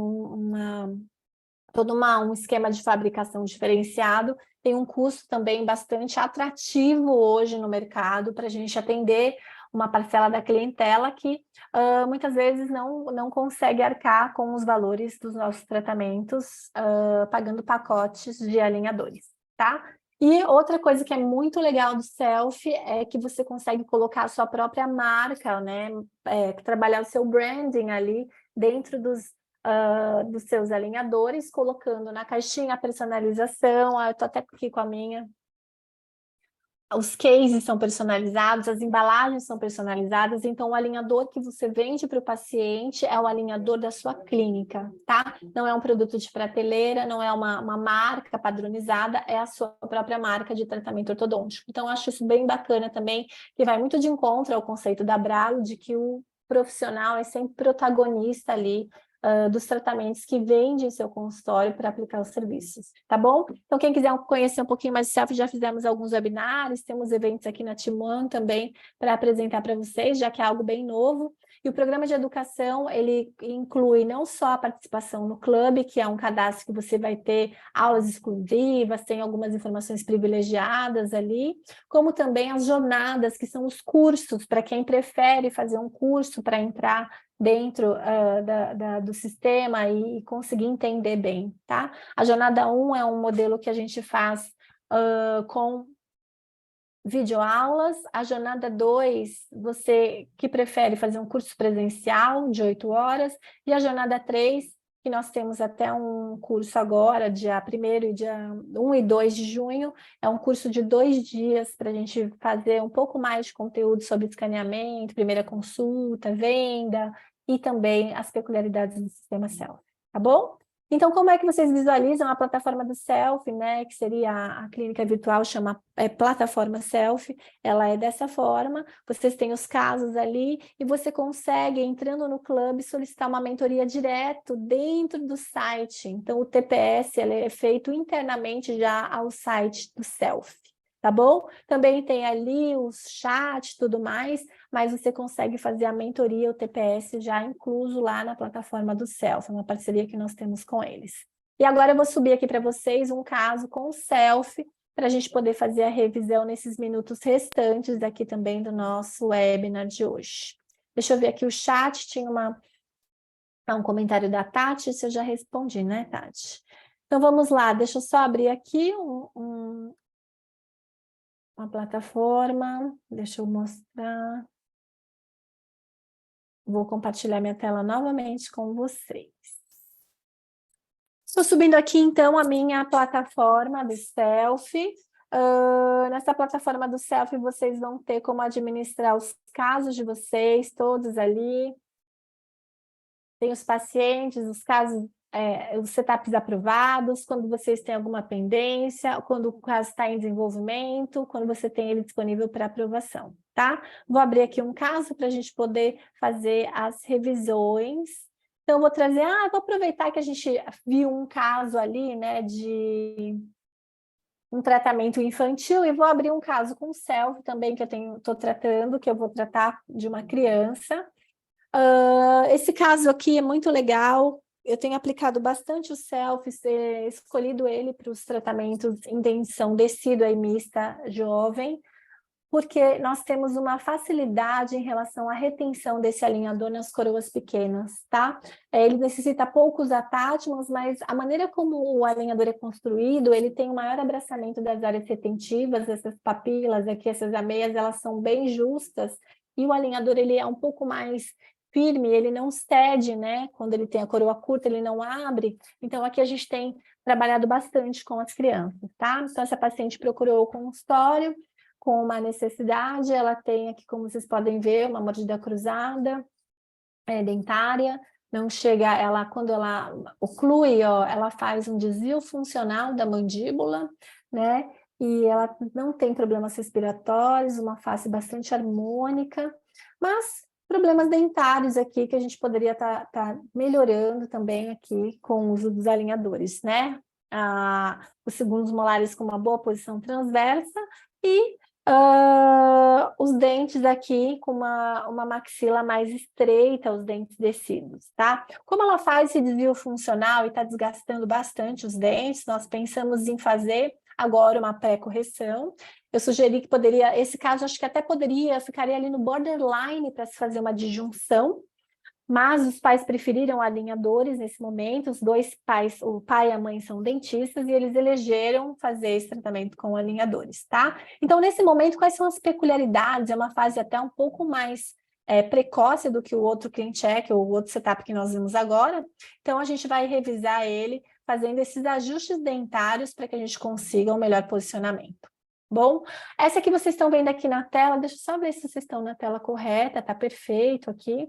todo um esquema de fabricação diferenciado, tem um custo também bastante atrativo hoje no mercado para a gente atender uma parcela da clientela que muitas vezes não consegue arcar com os valores dos nossos tratamentos, pagando pacotes de alinhadores, tá? E outra coisa que é muito legal do Self é que você consegue colocar a sua própria marca, né? Trabalhar o seu branding ali dentro dos seus alinhadores, colocando na caixinha a personalização. Eu estou até aqui com a minha. Os cases são personalizados, as embalagens são personalizadas, então o alinhador que você vende para o paciente é o alinhador da sua clínica, tá? Não é um produto de prateleira, não é uma marca padronizada, é a sua própria marca de tratamento ortodôntico. Então, eu acho isso bem bacana também, que vai muito de encontro ao conceito da Bralo, de que o profissional é sempre protagonista ali dos tratamentos que vende em seu consultório para aplicar os serviços, tá bom? Então, quem quiser conhecer um pouquinho mais de Selfie, já fizemos alguns webinários, temos eventos aqui na Team One também para apresentar para vocês, já que é algo bem novo. E o programa de educação, ele inclui não só a participação no clube, que é um cadastro que você vai ter aulas exclusivas, tem algumas informações privilegiadas ali, como também as jornadas, que são os cursos, para quem prefere fazer um curso para entrar dentro do sistema e conseguir entender bem, tá? A jornada 1 é um modelo que a gente faz com videoaulas. A jornada 2, você que prefere fazer um curso presencial de 8 horas, e a jornada 3, que nós temos até um curso agora, dia 1º e dia 1 e 2 de junho, é um curso de 2 dias para a gente fazer um pouco mais de conteúdo sobre escaneamento, primeira consulta, venda e também as peculiaridades do sistema Selfie, tá bom? Então, como é que vocês visualizam a plataforma do Selfie, né? Que seria a clínica virtual, chama plataforma Selfie. Ela é dessa forma, vocês têm os casos ali e você consegue, entrando no clube, solicitar uma mentoria direto dentro do site. Então, o TPS ele é feito internamente já ao site do Selfie, tá bom? Também tem ali os chats e tudo mais, mas você consegue fazer a mentoria, o TPS, já incluso lá na plataforma do Selfie, uma parceria que nós temos com eles. E agora eu vou subir aqui para vocês um caso com o Selfie, para a gente poder fazer a revisão nesses minutos restantes aqui também do nosso webinar de hoje. Deixa eu ver aqui o chat, tinha um comentário da Tati, se eu já respondi, né, Tati? Então vamos lá, deixa eu só abrir aqui uma plataforma, deixa eu mostrar. Vou compartilhar minha tela novamente com vocês. Estou subindo aqui, então, a minha plataforma do Selfie. Nessa plataforma do Selfie, vocês vão ter como administrar os casos de vocês, todos ali. Tem os pacientes, os casos, os setups aprovados, quando vocês têm alguma pendência, quando o caso está em desenvolvimento, quando você tem ele disponível para aprovação, tá? Vou abrir aqui um caso para a gente poder fazer as revisões. Então, eu vou trazer, vou aproveitar que a gente viu um caso ali, né, de um tratamento infantil, e vou abrir um caso com Selfie também, que eu estou tratando, que eu vou tratar de uma criança. Esse caso aqui é muito legal, eu tenho aplicado bastante o Selfie, escolhido ele para os tratamentos em dentição decídua e mista jovem, porque nós temos uma facilidade em relação à retenção desse alinhador nas coroas pequenas, tá? Ele necessita poucos attachments, mas a maneira como o alinhador é construído, ele tem um maior abraçamento das áreas retentivas, essas papilas aqui, essas ameias, elas são bem justas, e o alinhador ele é um pouco mais firme, ele não cede, né? Quando ele tem a coroa curta, ele não abre. Então, aqui a gente tem trabalhado bastante com as crianças, tá? Então, essa paciente procurou o consultório com uma necessidade, ela tem aqui, como vocês podem ver, uma mordida cruzada, dentária, não chega, quando ela oclui, ela faz um desvio funcional da mandíbula, né? E ela não tem problemas respiratórios, uma face bastante harmônica, mas problemas dentários aqui que a gente poderia estar melhorando também aqui com o uso dos alinhadores, né? Os segundos molares com uma boa posição transversa e os dentes aqui com uma maxila mais estreita, os dentes descidos, tá? Como ela faz esse desvio funcional e está desgastando bastante os dentes, nós pensamos em fazer agora uma pré-correção. Eu sugeri que esse caso acho que até ficaria ali no borderline para se fazer uma disjunção, mas os pais preferiram alinhadores nesse momento, os dois pais, o pai e a mãe são dentistas, e eles elegeram fazer esse tratamento com alinhadores, tá? Então, nesse momento, quais são as peculiaridades? É uma fase até um pouco mais precoce do que o outro clean check, ou o outro setup que nós vimos agora. Então, a gente vai revisar ele, fazendo esses ajustes dentários para que a gente consiga um melhor posicionamento. Bom, essa que vocês estão vendo aqui na tela, deixa eu só ver se vocês estão na tela correta, tá perfeito aqui.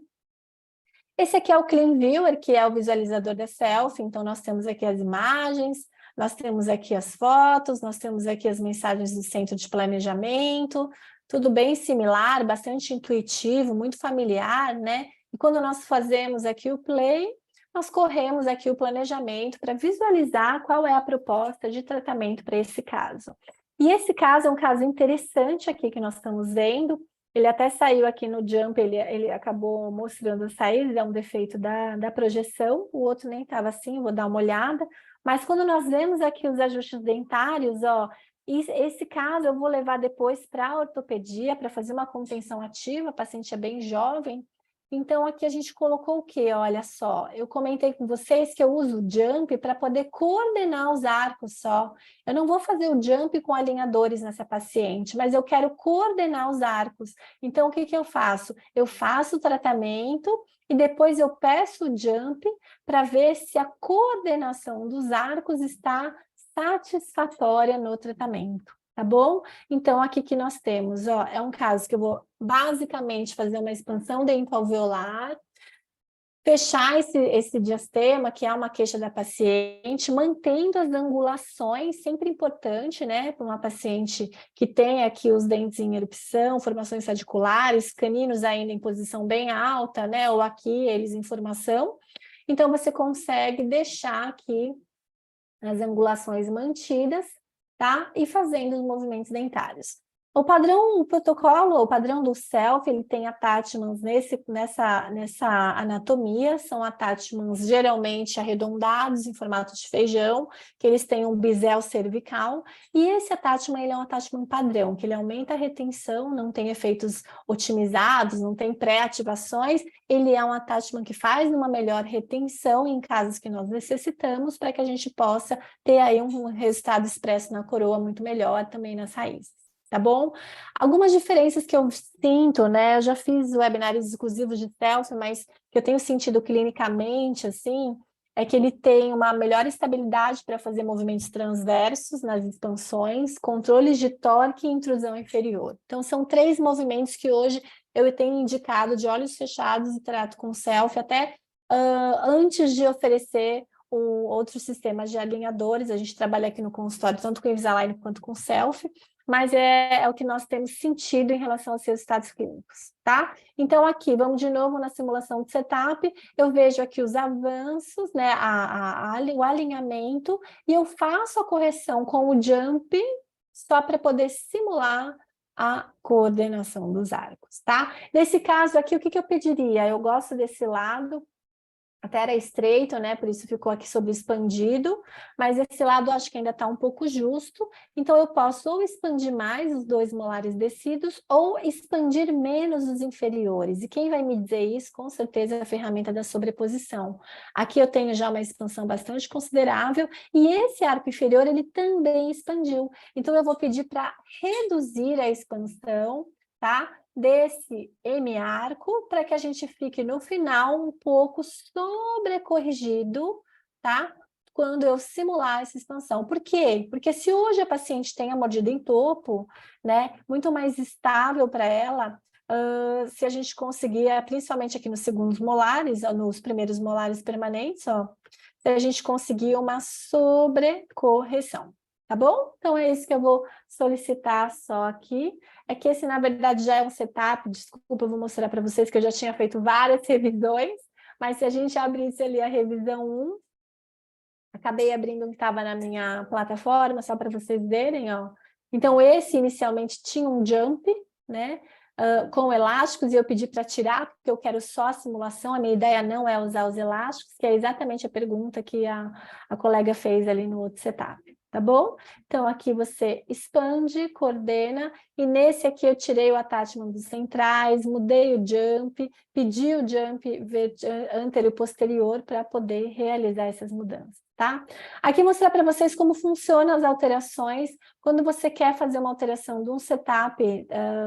Esse aqui é o Clean Viewer, que é o visualizador da Selfie, então nós temos aqui as imagens, nós temos aqui as fotos, nós temos aqui as mensagens do centro de planejamento, tudo bem similar, bastante intuitivo, muito familiar, né? E quando nós fazemos aqui o play, nós corremos aqui o planejamento para visualizar qual é a proposta de tratamento para esse caso. E esse caso é um caso interessante aqui que nós estamos vendo. Ele até saiu aqui no Jump, ele acabou mostrando a saída, é um defeito da projeção, o outro nem estava assim, vou dar uma olhada. Mas quando nós vemos aqui os ajustes dentários, ó, esse caso eu vou levar depois para a ortopedia para fazer uma contenção ativa, a paciente é bem jovem. Então, aqui a gente colocou o quê? Olha só, eu comentei com vocês que eu uso o jump para poder coordenar os arcos só. Eu não vou fazer o jump com alinhadores nessa paciente, mas eu quero coordenar os arcos. Então, o que que eu faço? Eu faço o tratamento e depois eu peço o jump para ver se a coordenação dos arcos está satisfatória no tratamento. Tá bom? Então, aqui que nós temos, ó, é um caso que eu vou basicamente fazer uma expansão dentoalveolar, fechar esse diastema, que é uma queixa da paciente, mantendo as angulações, sempre importante, né, para uma paciente que tem aqui os dentes em erupção, formações radiculares, caninos ainda em posição bem alta, né, ou aqui eles em formação. Então, você consegue deixar aqui as angulações mantidas, tá? E fazendo os movimentos dentários. O protocolo, o padrão do self, ele tem attachments nessa anatomia, são attachments geralmente arredondados em formato de feijão, que eles têm um bisel cervical, e esse attachment ele é um attachment padrão, que ele aumenta a retenção, não tem efeitos otimizados, não tem pré-ativações, ele é um attachment que faz uma melhor retenção em casos que nós necessitamos, para que a gente possa ter aí um resultado expresso na coroa muito melhor também nas raízes. Tá bom? Algumas diferenças que eu sinto, né? Eu já fiz webinários exclusivos de self, mas que eu tenho sentido clinicamente, assim, é que ele tem uma melhor estabilidade para fazer movimentos transversos nas expansões, controles de torque e intrusão inferior. Então, são 3 movimentos que hoje eu tenho indicado de olhos fechados e trato com self, até antes de oferecer outros sistemas de alinhadores. A gente trabalha aqui no consultório tanto com Invisalign quanto com self, mas é o que nós temos sentido em relação aos resultados clínicos, tá? Então, aqui, vamos de novo na simulação de setup, eu vejo aqui os avanços, né, o alinhamento, e eu faço a correção com o jump, só para poder simular a coordenação dos arcos, tá? Nesse caso aqui, o que eu pediria? Eu gosto desse lado, até era estreito, né? Por isso ficou aqui sobre expandido, mas esse lado eu acho que ainda está um pouco justo, então eu posso ou expandir mais os 2 molares descidos ou expandir menos os inferiores. E quem vai me dizer isso, com certeza, é a ferramenta da sobreposição. Aqui eu tenho já uma expansão bastante considerável e esse arco inferior, ele também expandiu. Então eu vou pedir para reduzir a expansão, tá? Desse M-arco, para que a gente fique no final um pouco sobrecorrigido, tá? Quando eu simular essa expansão. Por quê? Porque se hoje a paciente tem a mordida em topo, né, muito mais estável para ela, se a gente conseguir, principalmente aqui nos segundos molares, ou nos primeiros molares permanentes, ó, se a gente conseguir uma sobrecorreção. Tá bom? Então, é isso que eu vou solicitar só aqui. É que esse, na verdade, já é um setup. Desculpa, eu vou mostrar para vocês que eu já tinha feito várias revisões, mas se a gente abrisse ali a revisão 1, acabei abrindo o que estava na minha plataforma, só para vocês verem, ó. Então, esse inicialmente tinha um jump, né? Com elásticos, e eu pedi para tirar, porque eu quero só a simulação, a minha ideia não é usar os elásticos, que é exatamente a pergunta que a colega fez ali no outro setup. Tá bom? Então, aqui você expande, coordena, e nesse aqui eu tirei o attachment dos centrais, mudei o jump, pedi o jump anterior e posterior para poder realizar essas mudanças, tá? Aqui mostrar para vocês como funcionam as alterações. Quando você quer fazer uma alteração de um setup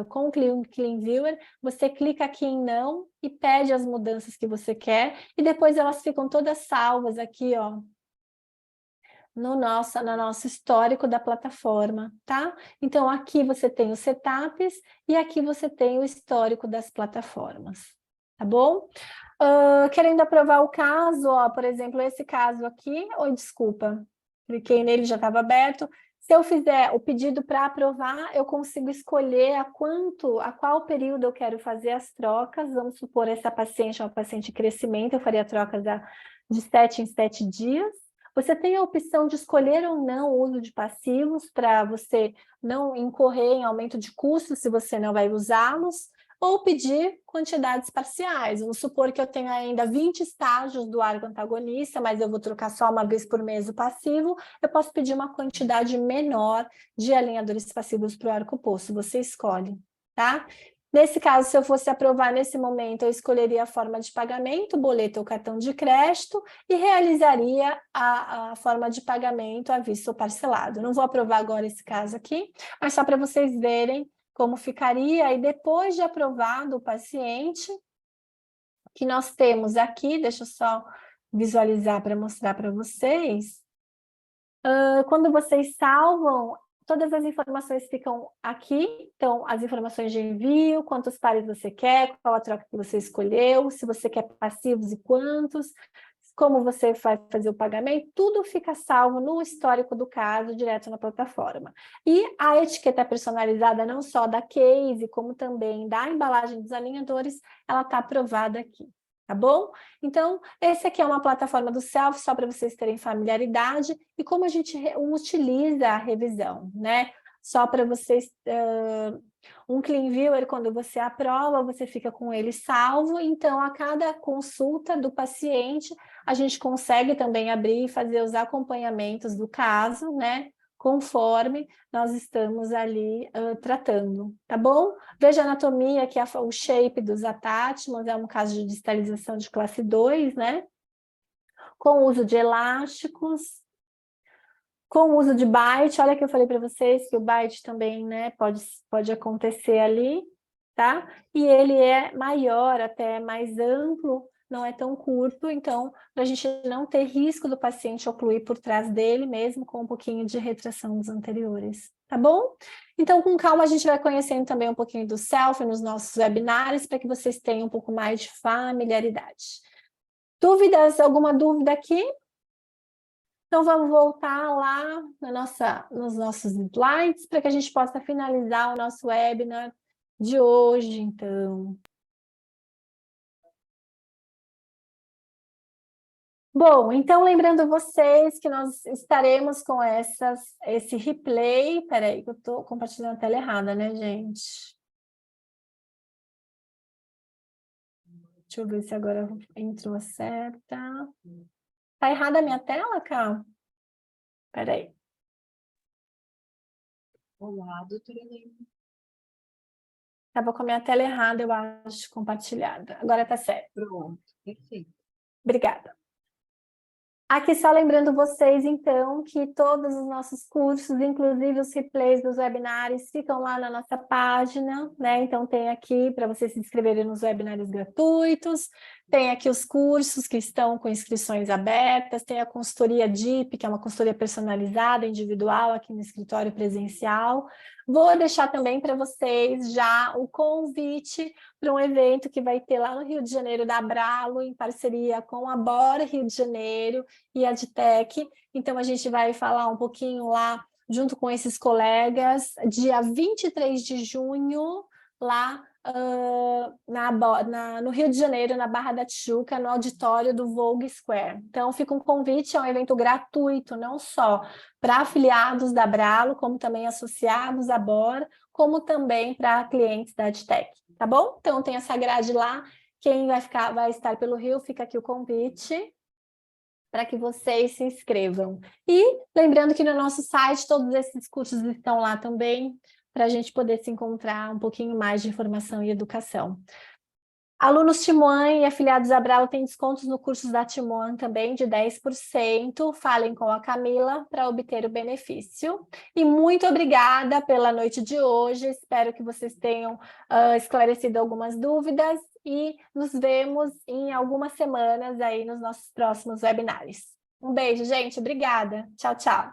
com o Clean Viewer, você clica aqui em não e pede as mudanças que você quer, e depois elas ficam todas salvas aqui, ó, no nosso histórico da plataforma, tá? Então, aqui você tem os setups e aqui você tem o histórico das plataformas, tá bom? Querendo aprovar o caso, ó, por exemplo, esse caso aqui, desculpa, cliquei nele, já estava aberto. Se eu fizer o pedido para aprovar, eu consigo escolher a qual período eu quero fazer as trocas. Vamos supor, essa paciente é uma paciente de crescimento, eu faria a troca de 7 em 7 dias. Você tem a opção de escolher ou não o uso de passivos para você não incorrer em aumento de custos se você não vai usá-los, ou pedir quantidades parciais. Vamos supor que eu tenho ainda 20 estágios do arco antagonista, mas eu vou trocar só uma vez por mês o passivo, eu posso pedir uma quantidade menor de alinhadores passivos para o arco oposto, você escolhe, tá? Nesse caso, se eu fosse aprovar nesse momento, eu escolheria a forma de pagamento, boleto ou cartão de crédito, e realizaria a forma de pagamento à vista ou parcelado. Não vou aprovar agora esse caso aqui, mas só para vocês verem como ficaria, e depois de aprovado o paciente, que nós temos aqui, deixa eu só visualizar para mostrar para vocês, quando vocês salvam, todas as informações ficam aqui, então as informações de envio, quantos pares você quer, qual a troca que você escolheu, se você quer passivos e quantos, como você vai fazer o pagamento, tudo fica salvo no histórico do caso, direto na plataforma. E a etiqueta personalizada, não só da case, como também da embalagem dos alinhadores, ela está aprovada aqui, tá bom? Então, esse aqui é uma plataforma do Self, só para vocês terem familiaridade, e como a gente utiliza a revisão, né? Só para vocês... Um Clean Viewer, quando você aprova, você fica com ele salvo, então a cada consulta do paciente, a gente consegue também abrir e fazer os acompanhamentos do caso, né? Conforme nós estamos ali tratando, tá bom? Veja a anatomia, que é o shape dos attachments, é um caso de distalização de classe 2, né? Com uso de elásticos, com o uso de byte, olha que eu falei para vocês que o byte também, né, pode acontecer ali, tá? E ele é maior, até mais amplo, não é tão curto, então, para a gente não ter risco do paciente ocluir por trás dele, mesmo com um pouquinho de retração dos anteriores, tá bom? Então, com calma, a gente vai conhecendo também um pouquinho do Self nos nossos webinários, para que vocês tenham um pouco mais de familiaridade. Dúvidas? Alguma dúvida aqui? Então, vamos voltar lá nos nossos slides para que a gente possa finalizar o nosso webinar de hoje, então. Bom, então, lembrando vocês que nós estaremos com esse replay. Peraí, que eu estou compartilhando a tela errada, né, gente? Deixa eu ver se agora entrou certa. Tá errada a minha tela, Cá? Peraí. Olá, doutora Helena. Estava com a minha tela errada, eu acho, compartilhada. Agora está certo. Pronto, perfeito. Obrigada. Aqui só lembrando vocês, então, que todos os nossos cursos, inclusive os replays dos webinários, ficam lá na nossa página, né? Então, tem aqui para vocês se inscreverem nos webinários gratuitos, tem aqui os cursos que estão com inscrições abertas, tem a consultoria DIP, que é uma consultoria personalizada, individual, aqui no escritório presencial. Vou deixar também para vocês já o convite para um evento que vai ter lá no Rio de Janeiro, da Abralo, em parceria com a Bora Rio de Janeiro e a Adtech. Então, a gente vai falar um pouquinho lá, junto com esses colegas, dia 23 de junho, lá no Rio de Janeiro, na Barra da Tijuca, no auditório do Vogue Square. Então, fica um convite, é um evento gratuito, não só para afiliados da Abralo, como também associados à Bora, como também para clientes da Adtech, tá bom? Então, tem essa grade lá, quem vai estar pelo Rio, fica aqui o convite para que vocês se inscrevam. E lembrando que no nosso site todos esses cursos estão lá também, para a gente poder se encontrar um pouquinho mais de informação e educação. Alunos Timoan e afiliados à Abralo têm descontos no curso da Timoan também de 10%. Falem com a Camila para obter o benefício. E muito obrigada pela noite de hoje. Espero que vocês tenham esclarecido algumas dúvidas e nos vemos em algumas semanas aí nos nossos próximos webinários. Um beijo, gente. Obrigada. Tchau, tchau.